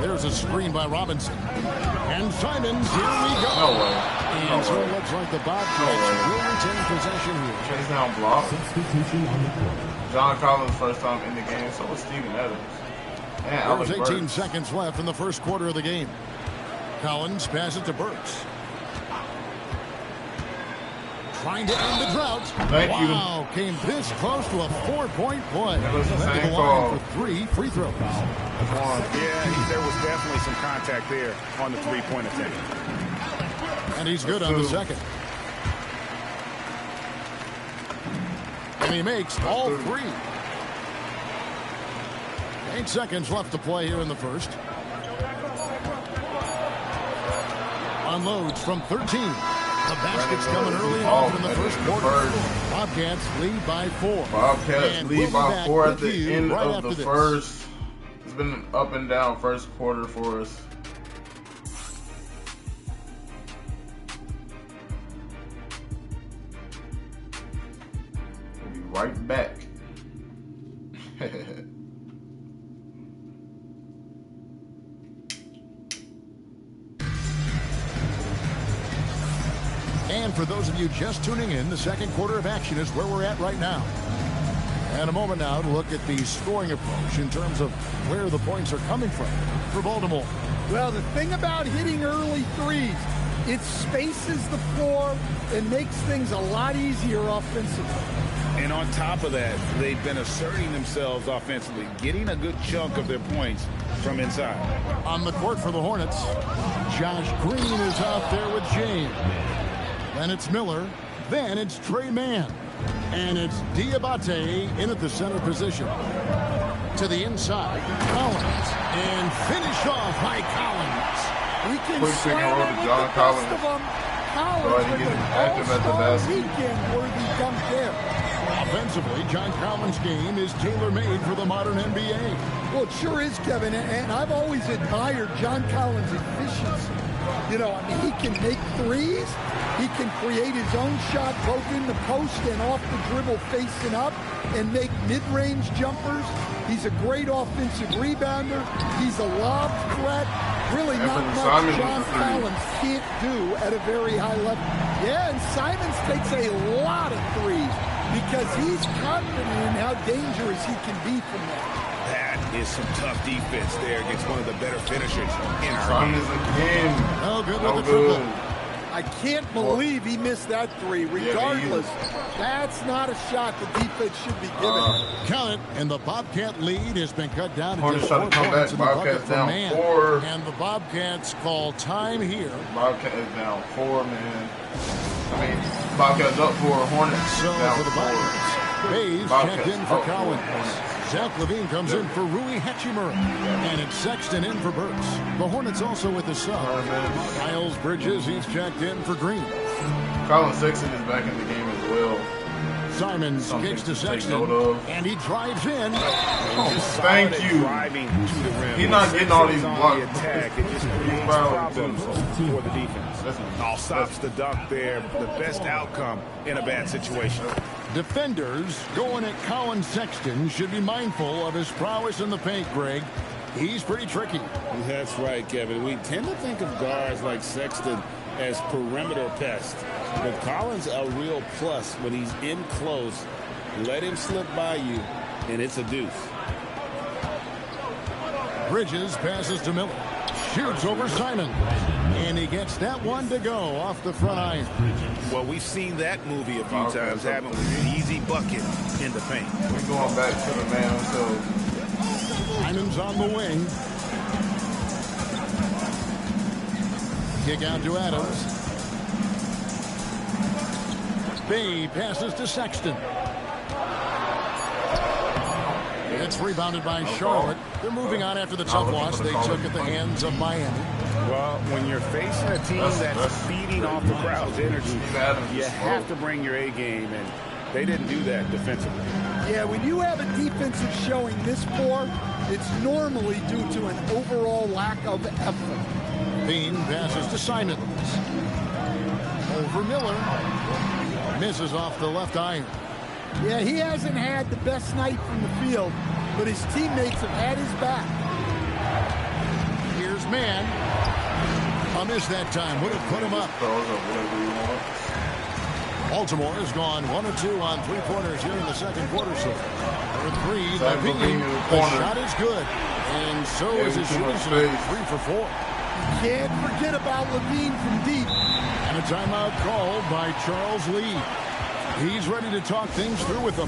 there's a screen by Robinson. And Simons, here we go. No way. And so it looks like the Bobcats will retain possession here. Chase down block. John Collins first time in the game, so was Steven Adams. And there's 18 seconds left in the first quarter of the game. Collins passes to Burks. Trying to end the drought. Wow, came this close to a 4-point play. That was the same line call. for 3 free throws. Yeah, there was definitely some contact there on the three-point attempt. And he's good on the second. And he makes all 3. 8 seconds left to play here in the first. Unloads from 13. The basket's coming early on in the first quarter. Bobcats lead by 4. Bobcats lead by 4 at the end of the first. It's been an up and down first quarter for us. We'll be right back. And for those of you just tuning in, the second quarter of action is where we're at right now. And a moment now to look at the scoring approach in terms of where the points are coming from for Baltimore. Well, the thing about hitting early threes, it spaces the floor and makes things a lot easier offensively. And on top of that, they've been asserting themselves offensively, getting a good chunk of their points from inside. On the court for the Hornets, Josh Green is out there with James. Then it's Miller. Then it's Trey Mann. And it's Diabate in at the center position. To the inside, Collins. And finish off by Collins. We can slam them with the best of them. Collins with an all-star weekend-worthy dunk there. Offensively, John Collins' game is tailor-made for the modern NBA. Well, it sure is, Kevin, and I've always admired John Collins' efficiency. You know, I mean, he can make threes. He can create his own shot both in the post and off the dribble facing up and make mid-range jumpers. He's a great offensive rebounder. He's a lob threat. Really not much John Collins can't do at a very high level. Yeah, and Simons takes a lot of threes because he's confident in how dangerous he can be from that. That is some tough defense there against one of the better finishers in our Simons again. Oh, good with the triple. I can't believe he missed that three. Regardless, that's not a shot the defense should be giving. Count it, and the Bobcat lead has been cut down to Hornets just 4 trying to come points back. in the bucket Bobcats for down man. 4. And the Bobcats call time here. Bobcat is down 4, man. I mean, Bobcats up 4. Hornets So down for the 4. Bobcats, Bays checked in for Collins. Zach Levine comes in for Rui Hachimura. And it's Sexton in for Burks. The Hornets also with the sub. Miles Bridges, he's checked in for Green. Colin Sexton is back in the game as well. Simons kicks to Sexton, and he drives in. Thank you. He's not getting all these blocks. Attack. It just creates problems for the defense. All stops the dunk there. The best outcome in a bad situation. Defenders going at Colin Sexton should be mindful of his prowess in the paint, Greg. He's pretty tricky. That's right, Kevin. We tend to think of guards like Sexton as perimeter pests. But Collins a real plus when he's in close. Let him slip by you, and it's a deuce. Bridges passes to Miller. Shoots over Simon. And he gets that one to go off the front iron. Well, we've seen that movie a few times, haven't we? An easy bucket in the paint. We're going back to the man, so Simon's on the wing. Kick out to Adams. Bay passes to Sexton. It's rebounded by Charlotte. They're moving on after the tough loss they took at the hands of Miami. Well, when you're facing a team that's feeding off the crowd's energy, you have to bring your A game, and they didn't do that defensively. Yeah, when you have a defensive showing this poor, it's normally due to an overall lack of effort. Bean passes to Simons. Over Miller. Misses off the left iron. Yeah, he hasn't had the best night from the field, but his teammates have had his back. Here's Mann. A miss that time. Would have put him up. Baltimore has gone 1 of 2 on 3-pointers here in the second quarter. So for 3, Levine. The shot is good. And so is his shooting tonight. 3 for 4. You can't forget about Levine from deep. And a timeout called by Charles Lee. He's ready to talk things through with them.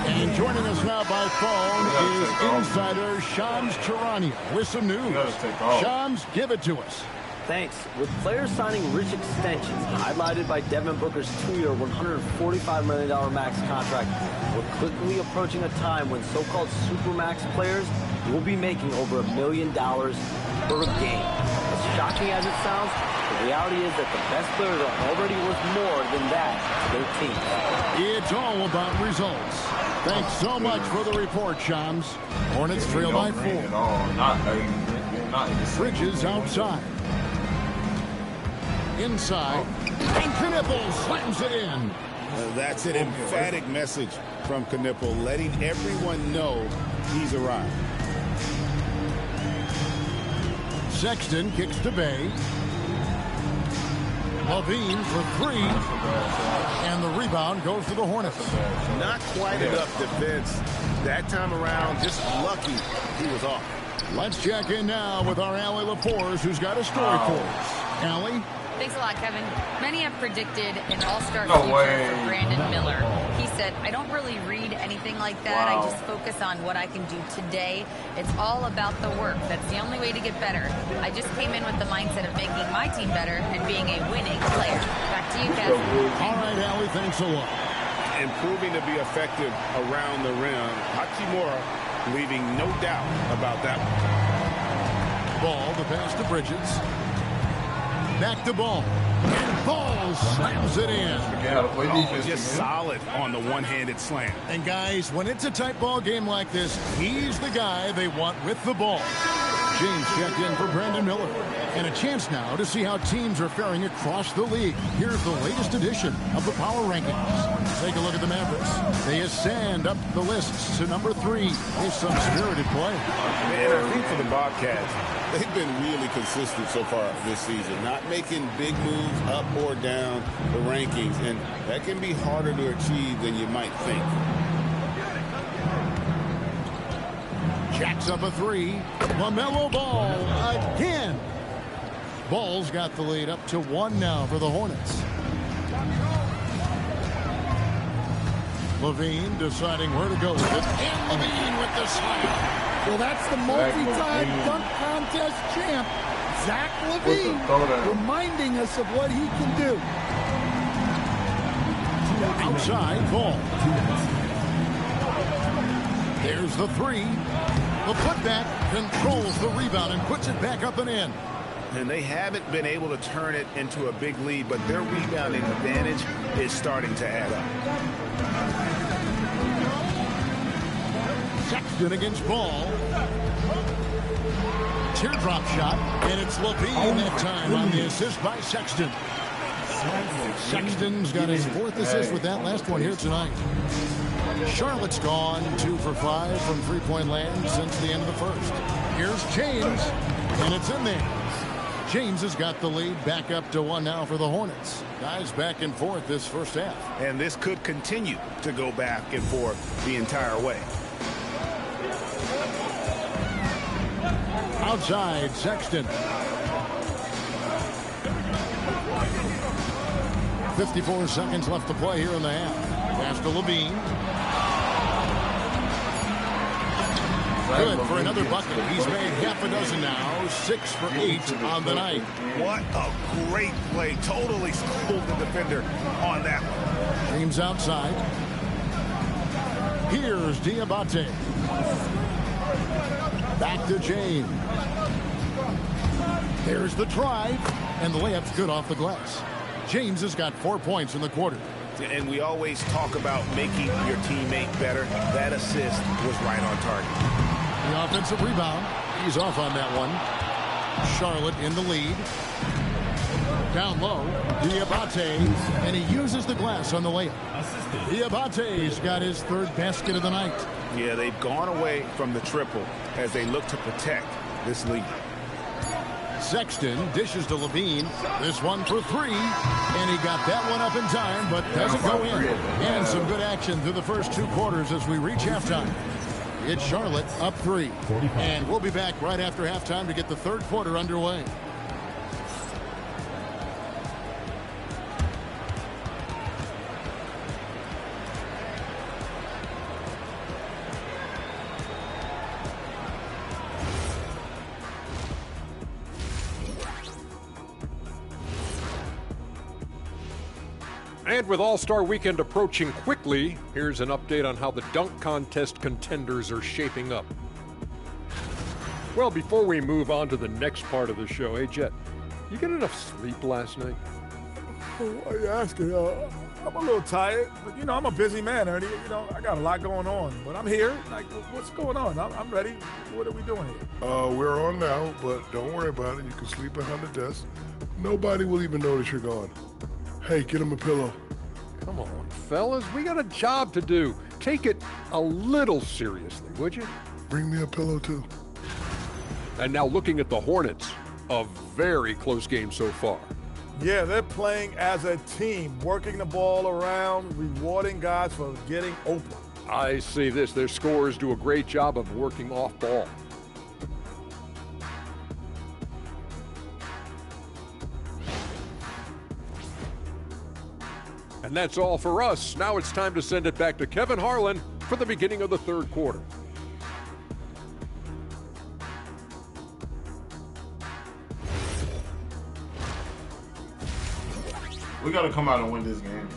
And joining us now by phone is insider Shams Charania with some news. Shams, give it to us. Thanks. With players signing rich extensions, highlighted by Devin Booker's 2-year, $145 million max contract, we're quickly approaching a time when so-called supermax players will be making over $1 million per game. As shocking as it sounds, the reality is that the best players are already worth more than that to their teams. It's all about results. Thanks so much for the report, Shams. Hornets trail by 4. Bridges outside. Inside. And Knipple slams it in. That's an emphatic message from Knipple, letting everyone know he's arrived. Sexton kicks to Bay. Levine for 3. And the rebound goes to the Hornets. Not quite enough defense. That time around, just lucky he was off. Let's check in now with our Allie LaForce, who's got a story for us. Allie? Thanks a lot, Kevin. Many have predicted an all-star future for Brandon Miller. He said, I don't really read anything like that. I just focus on what I can do today. It's all about the work. That's the only way to get better. I just came in with the mindset of making my team better and being a winning player. Back to you, Kevin. All right, Allie, thanks a lot. Improving to be effective around the rim. Hachimura leaving no doubt about that one. Ball, the pass to Bridges. Back to Ball. And Ball slams it in. Just solid on the one-handed slam. And guys, when it's a tight ball game like this, he's the guy they want with the ball. James checked in for Brandon Miller. And a chance now to see how teams are faring across the league. Here's the latest edition of the Power Rankings. Take a look at the Mavericks. They ascend up the lists to number 3. It's some spirited play. And I think for the Bobcats, they've been really consistent so far this season, not making big moves up or down the rankings, and that can be harder to achieve than you might think. Jacks up a 3. LaMelo Ball again. Ball's got the lead up to 1 now for the Hornets. LaVine deciding where to go with it. And LaVine with the slam. Well, that's the multi-time dunk contest champ, Zach LaVine, reminding us of what he can do. Outside Ball. There's the 3. The putback controls the rebound and puts it back up and in. And they haven't been able to turn it into a big lead, but their rebounding advantage is starting to add up. Sexton against Ball. Teardrop shot, and it's LaVine that time on the assist by Sexton. Sexton's got his 4th assist with that last one here tonight. Charlotte's gone 2 for 5 from three-point land since the end of the first. Here's James, and it's in there. James has got the lead back up to 1 now for the Hornets. Guys back and forth this first half. And this could continue to go back and forth the entire way. Outside, Sexton. 54 seconds left to play here in the half. Pass to LaVine. Good for another bucket. He's made half a dozen now. 6 for 8 on the night. What a great play. Totally schooled the defender on that one. James outside. Here's Diabate. Back to James. There's the drive. And the layup's good off the glass. James has got 4 points in the quarter. And we always talk about making your teammate better. That assist was right on target. The offensive rebound. He's off on that one. Charlotte in the lead. Down low. Diabate. And he uses the glass on the layup. Diabate's got his 3rd basket of the night. Yeah, they've gone away from the triple as they look to protect this lead. Sexton dishes to LaVine. This one for 3. And he got that one up in time, but doesn't go in. And some good action through the first 2 quarters as we reach halftime. It's Charlotte up 3. And we'll be back right after halftime to get the 3rd quarter underway. And with All-Star Weekend approaching quickly, here's an update on how the dunk contest contenders are shaping up. Well, before we move on to the next part of the show, hey, Jet, you get enough sleep last night? Why are you asking? I'm a little tired, but, you know, I'm a busy man, Ernie. You know, I got a lot going on, but I'm here. Like, what's going on? I'm ready. What are we doing here? We're on now, but don't worry about it. You can sleep behind the desk. Nobody will even notice you're gone. Hey, get him a pillow. Come on, fellas. We got a job to do. Take it a little seriously, would you? Bring me a pillow, too. And now looking at the Hornets, a very close game so far. Yeah, they're playing as a team, working the ball around, rewarding guys for getting open. I see this. Their scorers do a great job of working off ball. And that's all for us. Now it's time to send it back to Kevin Harlan for the beginning of the 3rd quarter. We got to come out and win this game.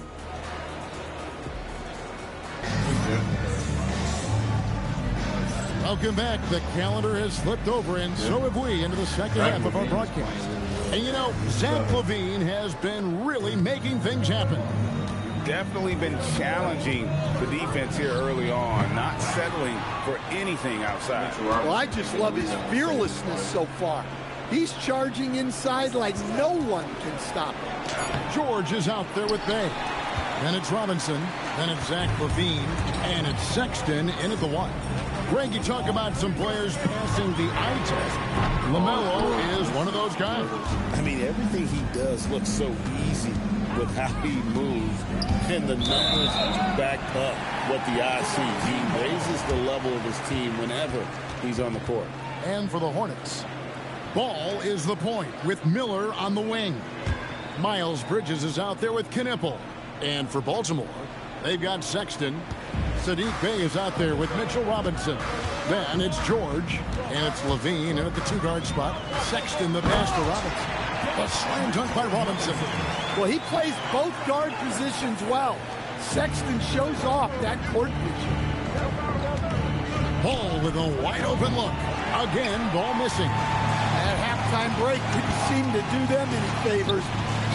Welcome back. The calendar has flipped over, and so have we, into the second half of our broadcast. And you know, Zach LaVine has been really making things happen. Definitely been challenging the defense here early on, not settling for anything outside. Well, I just love his fearlessness so far. He's charging inside like no one can stop him. George is out there with Bay. Then it's Robinson. Then it's Zach LaVine. And it's Sexton in at the 1. Greg, you talk about some players passing the eye test. LaMelo is one of those guys. I mean, everything he does looks so easy with how he moves, and the numbers back up what the eye sees. He raises the level of his team whenever he's on the court. And for the Hornets, Ball is the point with Miller on the wing. Miles Bridges is out there with Knipple. And for Baltimore, they've got Sexton. Saddiq Bey is out there with Mitchell Robinson. Then it's George, and it's LaVine, and at the 2-guard spot, Sexton the pass to Robinson. A slam dunk by Robinson. Well, he plays both guard positions well. Sexton shows off that court vision. Ball with a wide open look. Again, Ball missing. That halftime break didn't seem to do them any favors.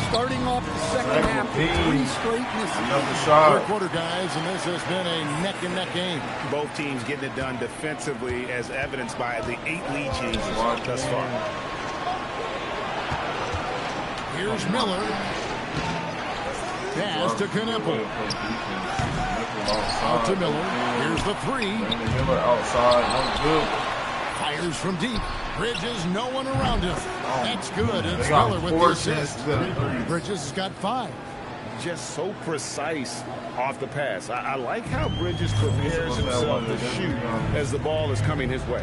Starting off the second half with 3 straight misses. Another shot. Third quarter, guys, and this has been a neck-and-neck game. Both teams getting it done defensively, as evidenced by the 8 lead changes thus far. Here's Miller. Pass to Knipple. Out to Miller. Here's the 3. Miller outside. One good. Fires from deep. Bridges, no one around him. That's good. It's got Miller with 4 the assist. assists. Bridges has got 5. Just so precise off the pass. I like how Bridges prepares himself to shoot as the ball is coming his way.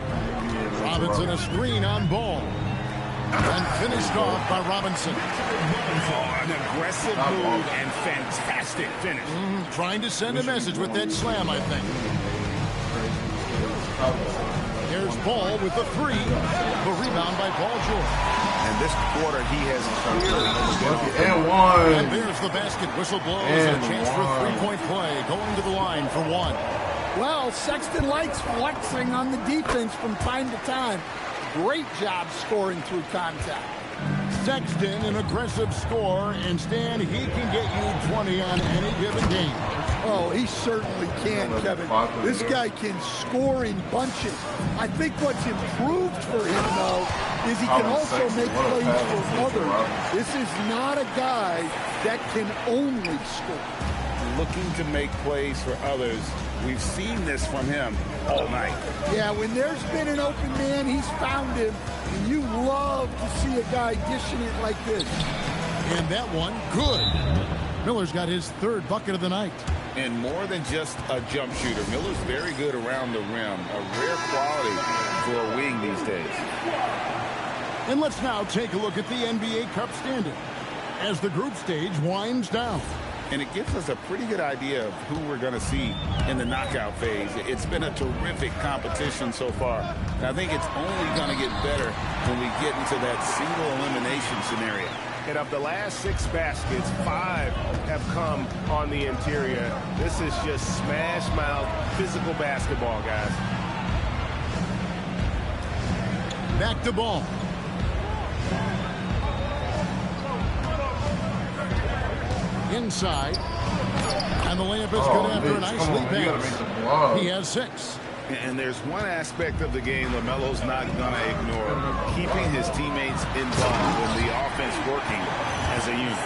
Robinson a screen on Ball. And finished off by Robinson. Oh, an aggressive move and fantastic finish. Trying to send a message with that slam, I think. There's Ball with the 3. The rebound by Paul George. And this quarter, he has clearly... And 1. And there's the basket. Whistle blows and a chance for a 3-point play. Going to the line for 1. Well, Sexton likes flexing on the defense from time to time. Great job scoring through contact. Sexton, an aggressive scorer, and Stan, he can get you 20 on any given game. Oh, he certainly can, Kevin. This guy can score in bunches. I think what's improved for him, though, is he can also make plays for others. This is not a guy that can only score. Looking to make plays for others. We've seen this from him all night. Yeah, when there's been an open man, he's found him. And you love to see a guy dishing it like this. And that one, good. Miller's got his 3rd bucket of the night. And more than just a jump shooter, Miller's very good around the rim. A rare quality for a wing these days. And let's now take a look at the NBA Cup standing as the group stage winds down. And it gives us a pretty good idea of who we're going to see in the knockout phase. It's been a terrific competition so far. And I think it's only going to get better when we get into that single elimination scenario. And of the last 6 baskets, 5 have come on the interior. This is just smash mouth physical basketball, guys. Back to Ball. Inside. And the layup is good after a nice lead pass. He has 6. And there's one aspect of the game LaMelo's not going to ignore. Keeping his teammates involved with the offense working as a unit.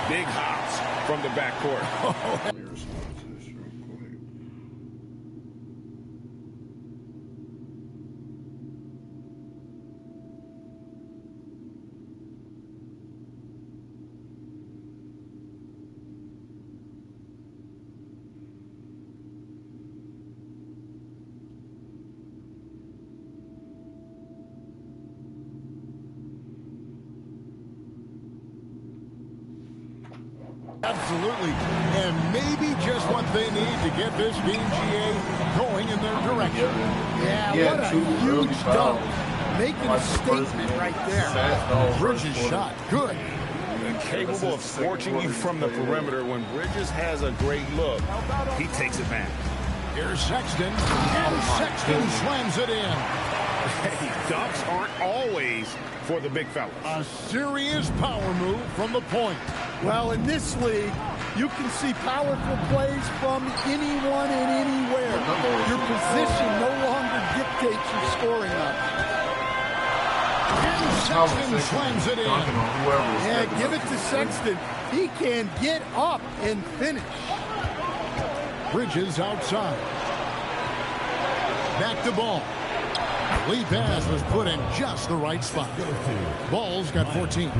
Big hops from the backcourt. Absolutely. And maybe just what they need to get this game, GA, going in their direction. Yeah, what a huge dunk. Making a statement right there. Bridges shot. Good. Capable of scorching you from the perimeter. When Bridges has a great look, he takes advantage. Here's Sexton. And Sexton slams it in. Hey, dunks aren't always for the big fellas. A serious power move from the point. Well, in this league, you can see powerful plays from anyone and anywhere. Your position no longer dictates your scoring options. And Sexton slams it in. Yeah, give it to Sexton. He can get up and finish. Bridges outside. Back to Ball. Lead pass was put in just the right spot. Ball's got 14.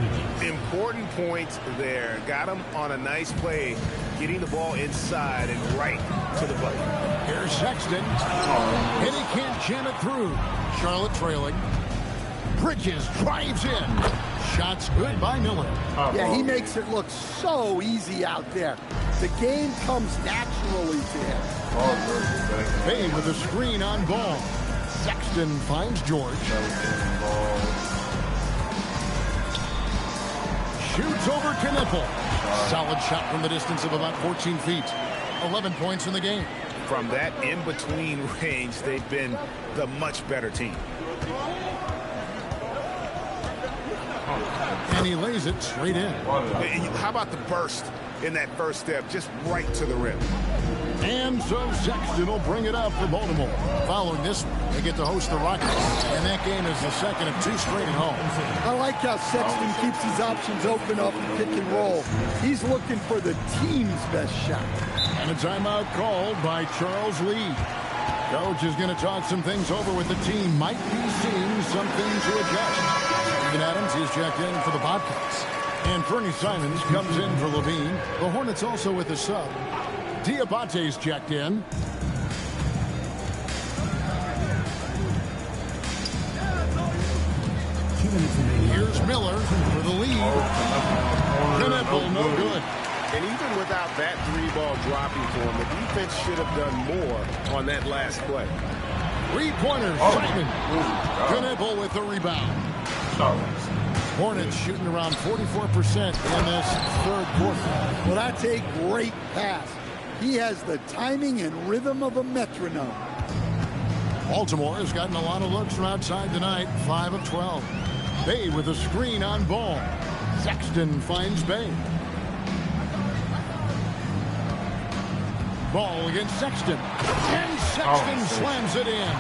Important points there. Got him on a nice play, getting the ball inside and right to the bucket. Here's Sexton. And he can't jam it through. Charlotte trailing. Bridges drives in. Shots good by Miller. Yeah, he makes it look so easy out there. The game comes naturally to him. Bay with a screen on Ball. Sexton finds George. Shoots over Knippel. Solid shot from the distance of about 14 feet. 11 points in the game. From that in-between range, they've been the much better team. And he lays it straight in. How about the burst in that first step, just right to the rim? And so Sexton will bring it up for Baltimore. Following this one, they get to host the Rockets. And that game is the second of 2 straight at home. I like how Sexton keeps his options open off the pick and roll. He's looking for the team's best shot. And a timeout called by Charles Lee. Coach is going to talk some things over with the team. Might be seeing something to adjust. Steven Adams is checked in for the Bobcats. And Fernie Simons comes in for Levine. The Hornets also with a sub. Diabate's checked in. Here's Miller for the lead. Knippel, no good. And even without that 3-ball dropping for him, the defense should have done more on that last play. 3-pointer, Simon. Knippel with the rebound. Hornets shooting around 44% in this third quarter. Well, that's a great pass. He has the timing and rhythm of a metronome. Baltimore has gotten a lot of looks from outside tonight. 5 of 12. Bay with a screen on Ball. Sexton finds Bay. Ball against Sexton. And Sexton slams it in.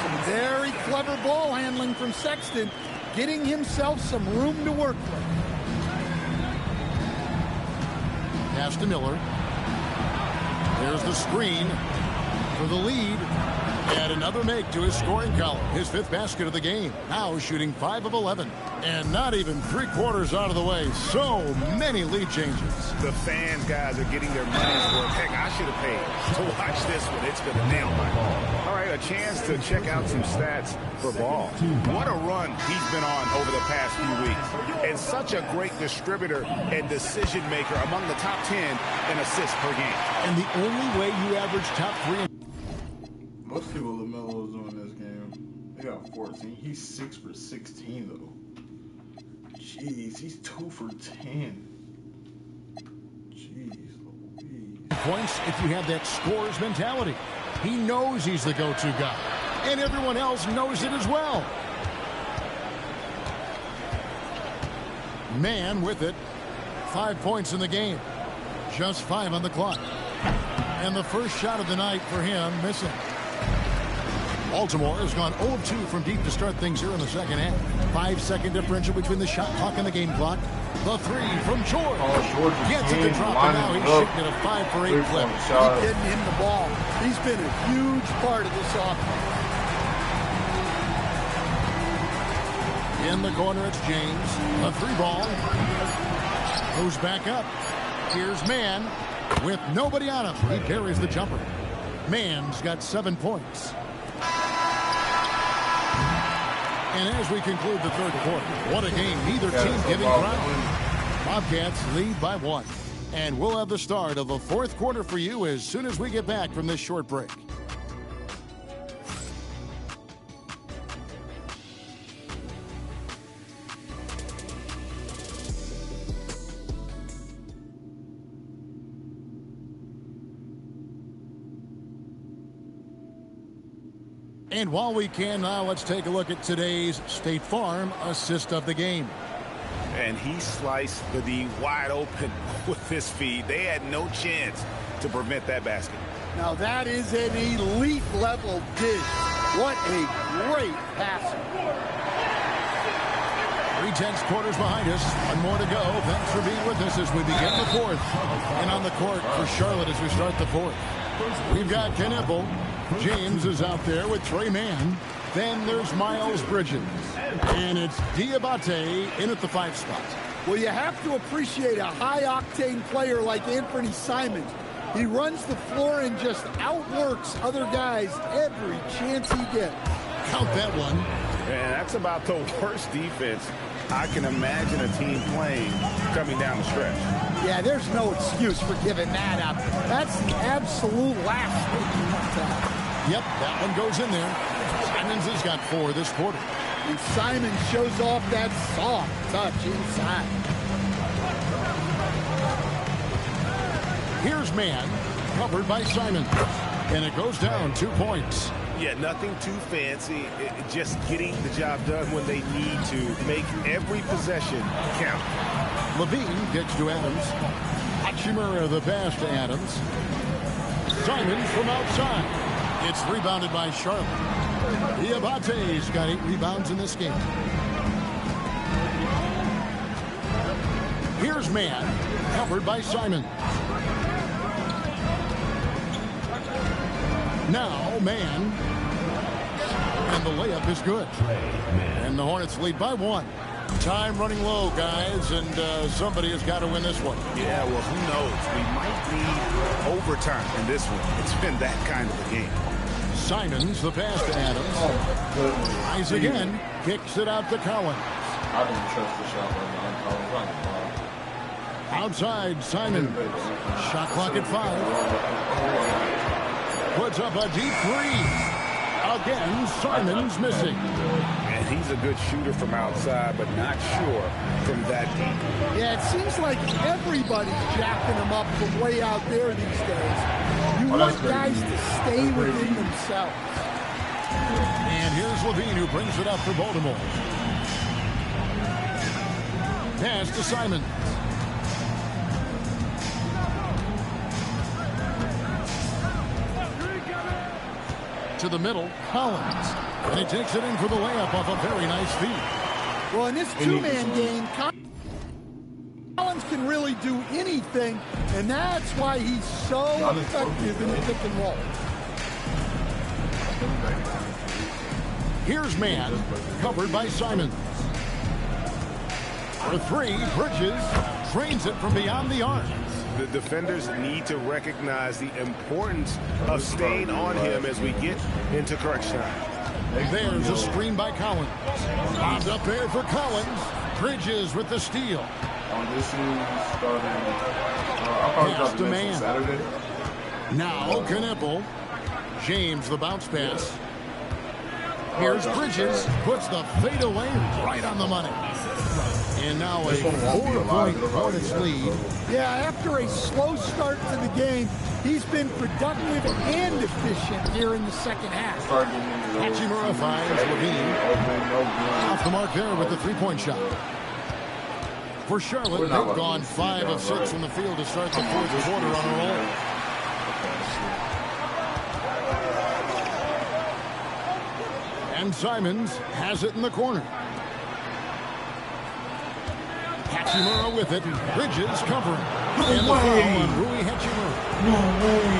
Some very clever ball handling from Sexton, getting himself some room to work with. Pass to Miller. There's the screen for the lead. And another make to his scoring column. His 5th basket of the game. Now shooting 5 of 11. And not even 3/4 out of the way. So many lead changes. The fan guys are getting their money's worth. Heck, I should have paid to watch this one. It's going to nail my ball. All right, a chance to check out some stats for Ball. What a run he's been on over the past few weeks. And such a great distributor and decision maker among the top 10 in assists per game. And the only way you average top 3 most people LaMelo is doing this game. They got 14. He's 6 for 16 though. Jeez, he's 2 for 10. Jeez Louise. Points if you have that scorer's mentality. He knows he's the go-to guy. And everyone else knows it as well. Man with it. 5 points in the game. Just 5 on the clock. And the first shot of the night for him missing. Baltimore has gone 0 of 2 from deep to start things here in the second half. 5-second differential between the shot clock and the game clock. The 3 from George. George gets it to drop, and now he's shooting at a 5 for 8 clip. He's getting him the ball. He's been a huge part of this offense. In the corner, it's James. A 3-ball. Goes back up. Here's Mann with nobody on him. He carries the jumper. Mann's got 7 points. And as we conclude the third quarter, what a game. Neither team giving ground. Bobcats lead by 1. And we'll have the start of the fourth quarter for you as soon as we get back from this short break. And while we can now, let's take a look at today's State Farm assist of the game. And he sliced the D wide open with his feet. They had no chance to prevent that basket. Now that is an elite level dish. What a great passer. 3/10 quarters behind us. One more to go. Thanks for being with us as we begin the fourth. And on the court for Charlotte as we start the fourth. We've got Knipple. James is out there with Trey Mann. Then there's Miles Bridges. And it's Diabate in at the 5 spot. Well, you have to appreciate a high-octane player like Anthony Simons. He runs the floor and just outworks other guys every chance he gets. Count that one. And that's about the worst defense I can imagine a team playing coming down the stretch. Yeah, there's no excuse for giving that up. That's the absolute last thing you want to have. Yep, that one goes in there. Simons has got 4 this quarter. And Simon shows off that soft touch inside. Here's Mann, covered by Simons. And it goes down 2 points. Yeah, nothing too fancy. Just getting the job done when they need to. Make every possession count. Levine gets to Adams. Hachimura the pass to Adams. Simons from outside. It's rebounded by Charlotte. Diabate's got 8 rebounds in this game. Here's Mann, covered by Simons. Now Mann, and the layup is good. And the Hornets lead by 1. Time running low, guys, and somebody has got to win this one. Yeah, well, who knows? We might need overtime in this one. It's been that kind of a game. Simons, the pass to Adams. Rise again, kicks it out to Collins. I don't trust the shot right now. Outside, Simons. Shot clock at 5. Puts up a deep 3. Again, Simons missing. And he's a good shooter from outside, but not sure from that deep. Yeah, it seems like everybody's jacking him up from way out there these days. You want guys to stay within themselves. And here's Levine who brings it up for Baltimore. Pass to Simons. To the middle, Collins. And he takes it in for the layup off a very nice feed. Well, in this two-man game, Collins can really do anything, and that's why he's so effective in the pick and roll. Here's Mann, covered by Simons. For 3, Bridges trains it from beyond the arc. The defenders need to recognize the importance of staying on him as we get into crunch time. There's a screen by Collins. Bombed up there for Collins. Bridges with the steal. This is starting. I'll probably drop the next one Saturday. Now Knipple. James the bounce pass. Here's Bridges. Puts the fadeaway right on the money. And now a 4-point Hornets lead. Yeah, after a slow start to the game, he's been productive and efficient here in the second half. Hachimura finds Levine. Off the mark there with the 3-point shot. For Charlotte, they've gone 5 of 6 from the field to start the 4th quarter on a roll. And Simons has it in the corner. Hachimura with it. Bridges covering. And the foul on Rui Hachimura.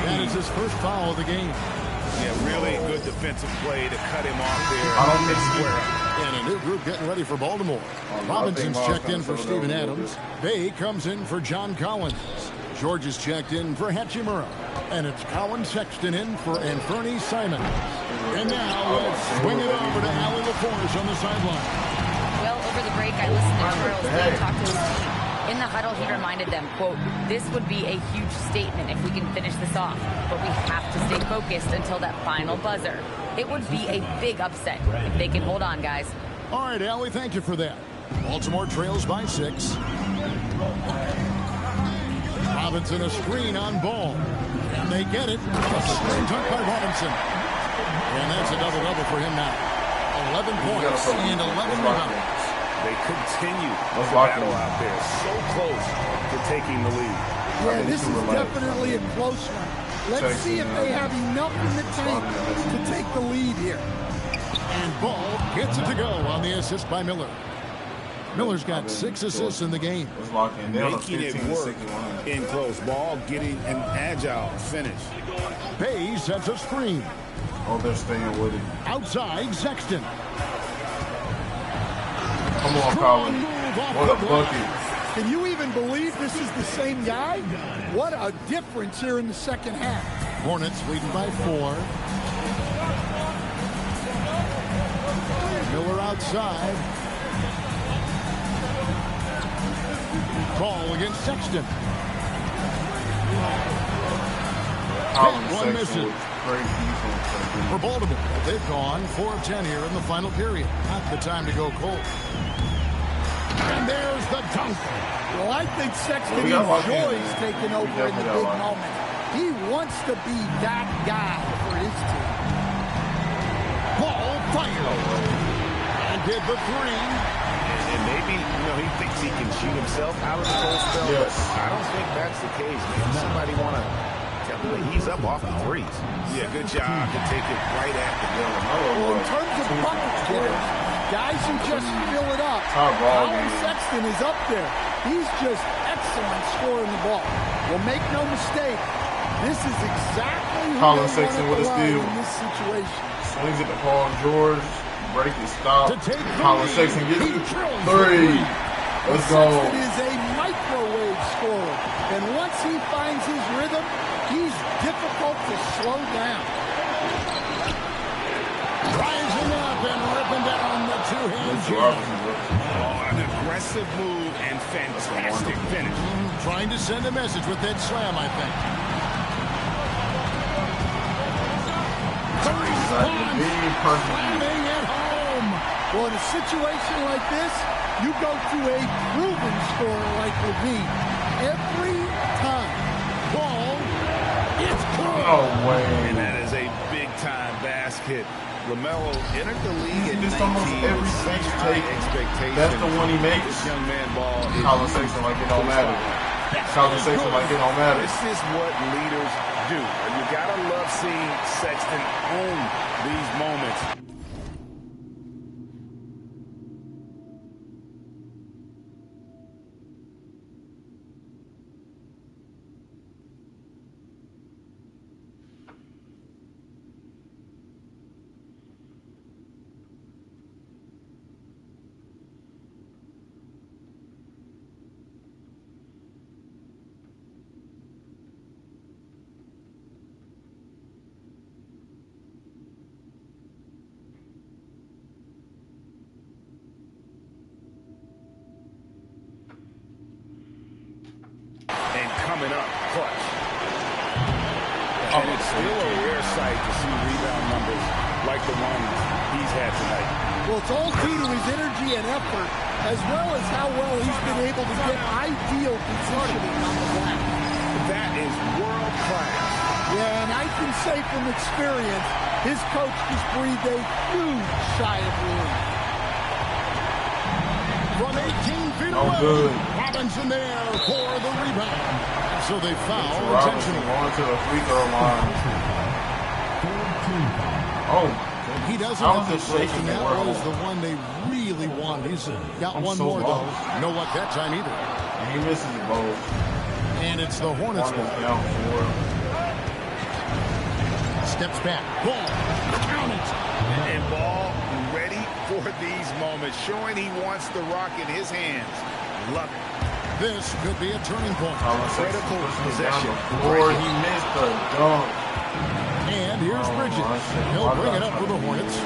That is his first foul of the game. Yeah, really good defensive play to cut him off there. And a new group getting ready for Baltimore. Robinson's checked in for Steven Adams. Bay comes in for John Collins. George is checked in for Hachimura. And it's Colin Sexton in for Anthony Simons. And now let's swing it over to Allie LaForce on the sideline. Well, over the break, I listened to Charles Lee talk to his team. In the huddle, he reminded them, quote, "This would be a huge statement if we can finish this off, but we have to stay focused until that final buzzer. It would be a big upset if they can hold on, guys." All right, Allie, thank you for that. Baltimore trails by 6. Robinson a screen on Ball. And they get it. A screen took by Robinson. And that's a double-double for him now. 11 points and 11 rebounds. They continue to battle out there. So close to taking the lead. Yeah, this is definitely a close one. Let's see if they have enough in the tank to take the lead here. And Ball gets it to go on the assist by Miller. Miller's got 6 assists in the game. Making it work in close. Ball getting an agile finish. Bay sets a screen. Oh, they're staying with it. Outside, Sexton. Come on, Colin. What a bucket. Can you even believe this is the same guy? What a difference here in the second half. Hornets leading by 4. Miller outside. Ball against Sexton. One misses. For Baltimore, they've gone 4 of 10 here in the final period. Not the time to go cold. And there's the dunk. Well, I think Sexton enjoys taking over in the big moment. He wants to be that guy for his team. Ball fired. And did the 3. And maybe, he thinks he can shoot himself out of the cold spell. Yes. I don't think that's the case. Maybe somebody want to tell him that he's up off the threes. Yeah, good job to take it right at the middle. Well, in terms of buckets, guys who just fill it up, Colin Sexton is up there. He's just excellent scoring the ball. Well, make no mistake, this is exactly who Colin they Sexton want with a to steal. in this situation. Swings it to Paul George. Break it, stop. Colin Sexton gets it. 3. Let's go. Sexton is a microwave scorer. And once he finds his rhythm, he's difficult to slow down. Rising up and ripping down the two-hand jam. Oh, an aggressive move and fantastic finish. Trying to send a message with that slam, I think. Slamming at home. Well, in a situation like this, you go to a proven scorer like Levine. Every time. Ball, it's good. No way. And that is a big-time basket. LaMelo entered the league at 19 every such take. high expectations. That's the one he makes. This young man ball is Colin Sexton like it don't matter. Colin Sexton like it don't matter. This is what leaders do. You gotta love seeing Sexton own these moments. Coming up, clutch. And it's still a rare sight to see rebound numbers like the ones he's had tonight. Well, it's all due to his energy and effort, as well as how well he's been able to get ideal positioning on the glass. That is world class. Yeah, and I can say from experience, his coach just breathed a huge sigh of relief. From 18 feet away, Robinson there for the rebound. So they foul intentionally. Going to the free throw line. Oh, he doesn't have the break, and that was the one they really want. He's got one more, though. No luck that time either. And he misses the ball. And it's the Hornets ball. Steps back. Ball. Count it. And Ball ready for these moments, showing he wants the rock in his hands. Love it. This could be a turning point. Critical possession. Or he missed the dunk. And here's Bridges. He'll bring it up for the Hornets.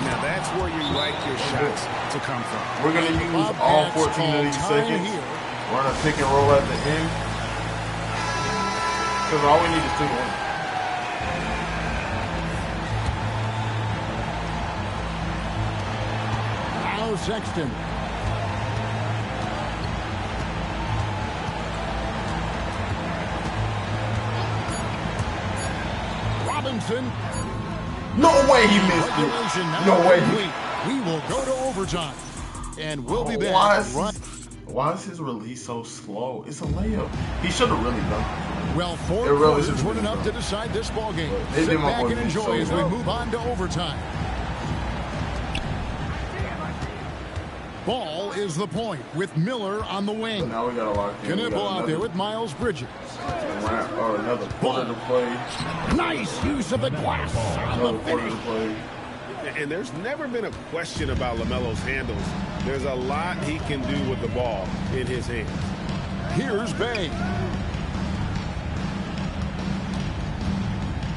Now that's where you like your shots to come from. We're going to use all 14 of these seconds. We're going to pick and roll at the end. Because all we need is 2 points. Sexton. Robinson. No way he missed it. No way. We will go to overtime. And we'll be back. Why is his release so slow? It's a layup. He should have really done it. Well, 4 quarters weren't enough to decide this ball game. Sit back and enjoy as we move on to overtime. Ball is the point with Miller on the wing. Now we got to lock in. Knipple out there with Miles Bridges. Or another quarter to play. Nice use of the glass on the finish. And there's never been a question about LaMelo's handles. There's a lot he can do with the ball in his hands. Here's Bay.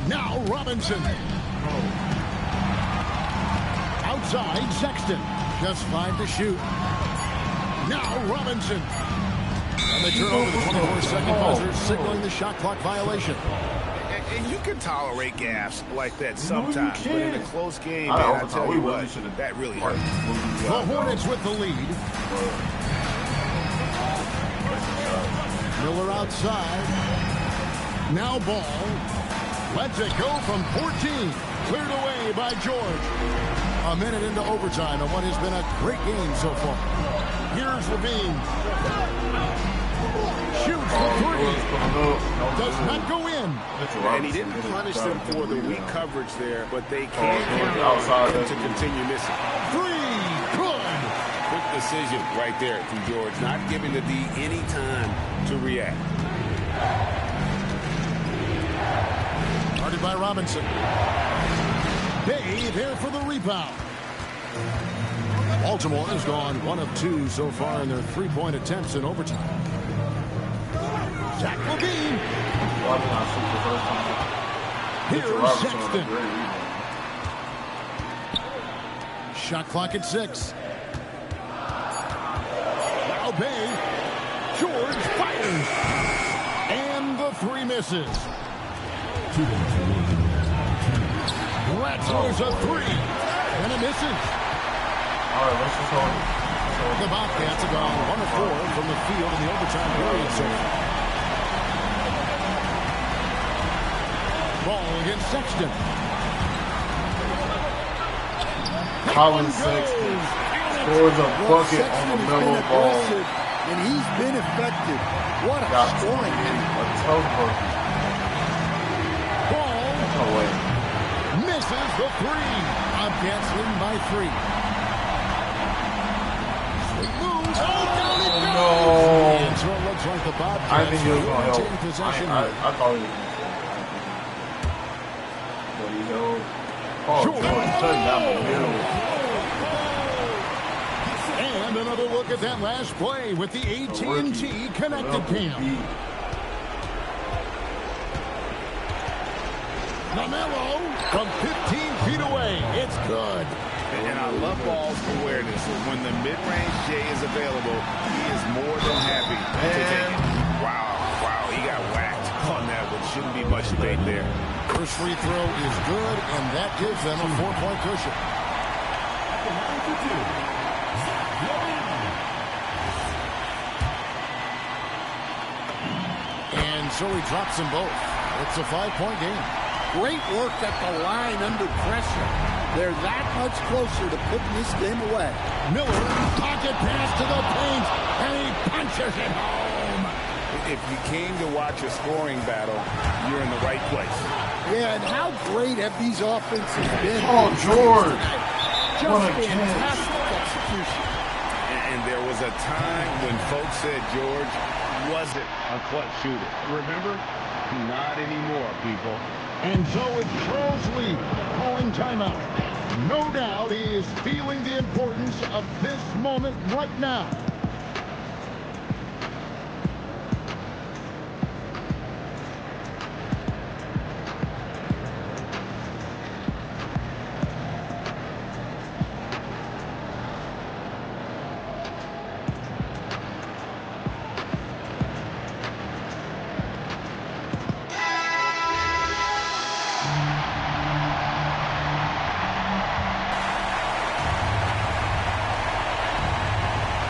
Now Robinson. Outside Sexton. Just 5 to shoot. Now Robinson. And they turn over the 24-second buzzer, signaling the shot clock violation. And you can tolerate gaffes like that sometimes, but in a close game, man, I tell you what, that really hurts. The Hornets with the lead. Miller outside. Now Ball. Lets it go from 14. Cleared away by George. A minute into overtime on what has been a great game so far. Here's Levine. Shoots the 3. Does not go in. And he didn't punish them for the weak coverage there, but they can't count on him to continue missing. 3. Good. Quick decision right there from George, not giving the D any time to react. Guarded by Robinson. Bay there for the rebound. Baltimore has gone 1 of 2 so far in their 3-point attempts in overtime. Zach Levine. Here's Sexton. Shot clock at 6. Now Bay. George fires. And the 3 misses. Bledsoe's a 3. And it misses. All right, let's just hold it. The Bobcats have gone 1 of 4 from the field in the overtime period so far. Ball against Sexton. Collins Sexton scores a bucket on the mellow ball. And he's been effective. What a scoring game. A tough bucket. Ball. No way. Misses the 3. Bobcats leading by 3. Sweet move. Oh, down it goes. No. And so it looks like the Bobcats I think he was going to help. possession. I thought he was going to but he held. George turned down the middle. And another look at that last play with the AT&T connected cam. LaMelo from 15 feet away. It's good. And I love Ball's awareness. When the mid-range J is available, he is more than happy to take it. Wow, he got whacked on that one. Shouldn't be much debate there. First free throw is good, and that gives them a 4-point cushion. And so he drops them both. It's a 5-point game. Great work at the line under pressure. They're that much closer to putting this game away. Miller, pocket pass to the paint, and he punches it home. If you came to watch a scoring battle, you're in the right place. Yeah, and how great have these offenses been? Oh, George. Just fantastic execution. And there was a time when folks said George wasn't a clutch shooter. Remember? Not anymore, people. And so it's Charles Lee calling timeout. No doubt he is feeling the importance of this moment right now.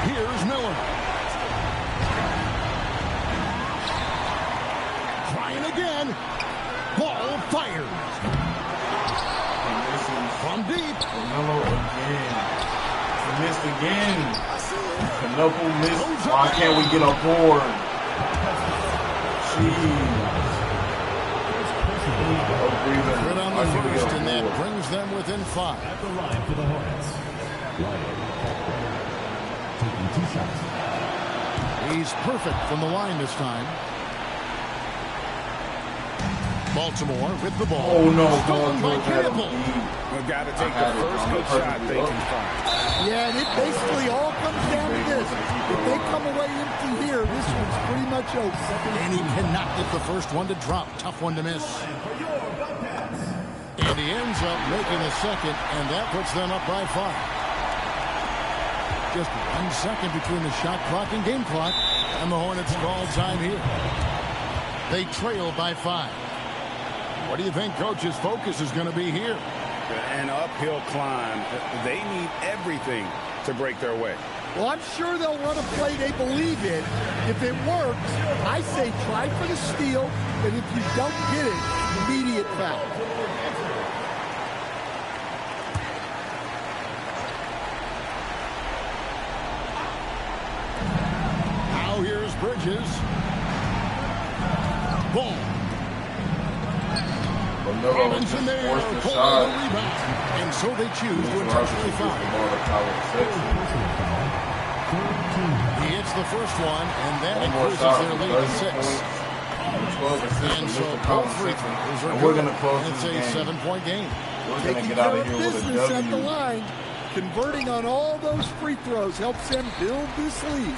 Here's Miller. Trying again. Ball fired. From deep. Canelo again. He missed again. Canelo missed. Why can't we get a board? Jeez. Good on the first, and that brings them within 5. At the line for the Hornets. Taking 2 shots. He's perfect from the line this time. Baltimore with the ball. Oh no, stolen by Campbell. We've got to take the first good shot they can find. Yeah, and it basically all comes down to this. If they come away empty here, this one's pretty much over. And he cannot get the first one to drop. Tough one to miss. And he ends up making a second, and that puts them up by 5. Just 1 second between the shot clock and game clock, and the Hornets call time here. They trail by 5. What do you think Coach's focus is going to be here? An uphill climb. They need everything to break their way. Well, I'm sure they'll run a play they believe in. If it works, I say try for the steal, and if you don't get it, immediate foul. Now here's Bridges. Ball. Robinson there pulling the rebound. And so they choose to intentionally foul. He hits the first one, and that increases their lead to 6. And so both free throws are good. It's a 7-point game. Taking care of business at the line. Converting on all those free throws helps them build this lead.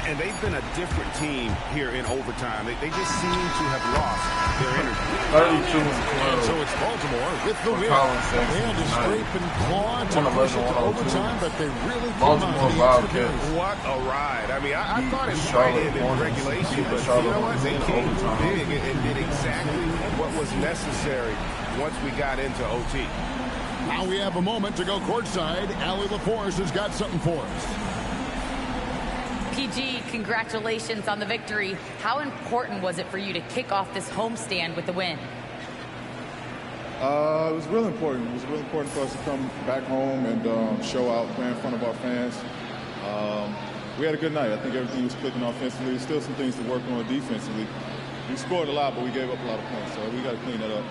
And they've been a different team here in overtime. They just seem to have lost their energy. 32-12. So it's Baltimore with the win. They had to scrape and claw to push it to overtime, but they really came out the extra base. What a ride. I mean, I thought it might end in regulation, but you know what? They came big and did exactly what was necessary once we got into OT. Now we have a moment to go courtside. Allie LaForce has got something for us. PG, congratulations on the victory. How important was it for you to kick off this homestand with the win? It was really important. It was really important for us to come back home and show out, play in front of our fans. We had a good night. I think everything was clicking offensively. There's still some things to work on defensively. We scored a lot, but we gave up a lot of points, so we got to clean that up.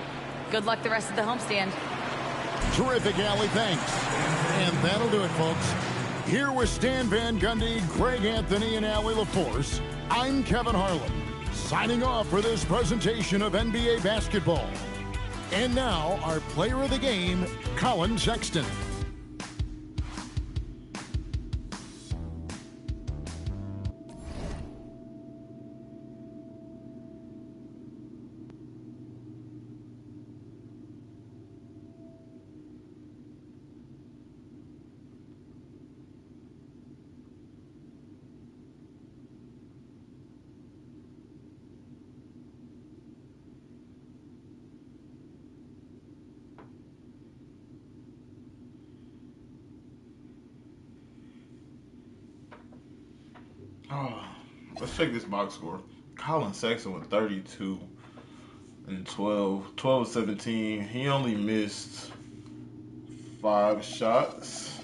Good luck the rest of the homestand. Terrific, Allie. Thanks. And that'll do it, folks. Here with Stan Van Gundy, Greg Anthony, and Allie LaForce, I'm Kevin Harlan, signing off for this presentation of NBA basketball. And now, our player of the game, Collin Sexton. Let's check this box score. Collin Sexton with 32 and 12-17. He only missed 5 shots.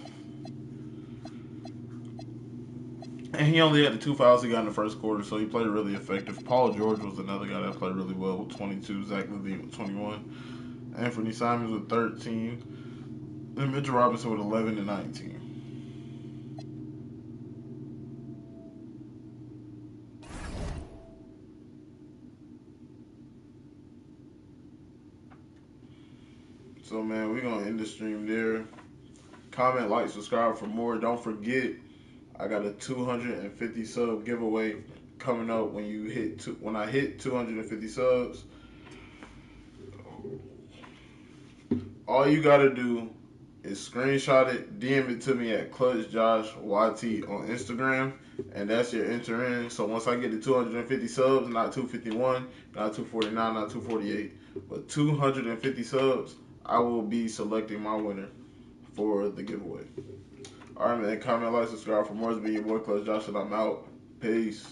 And he only had the 2 fouls he got in the first quarter, so he played really effective. Paul George was another guy that played really well with 22. Zach LaVine with 21. Anthony Simons with 13. And Mitchell Robinson with 11 and 19. So, man, we're going to end the stream there. Comment, like, subscribe for more. Don't forget, I got a 250 sub giveaway coming up when I hit 250 subs. All you got to do is screenshot it, DM it to me at ClutchJoshYT on Instagram, and that's your enter in. So once I get to 250 subs, not 251, not 249, not 248, but 250 subs, I will be selecting my winner for the giveaway. All right, man. Comment, like, subscribe for more. It's been your boy, Clutch Josh, and I'm out. Peace.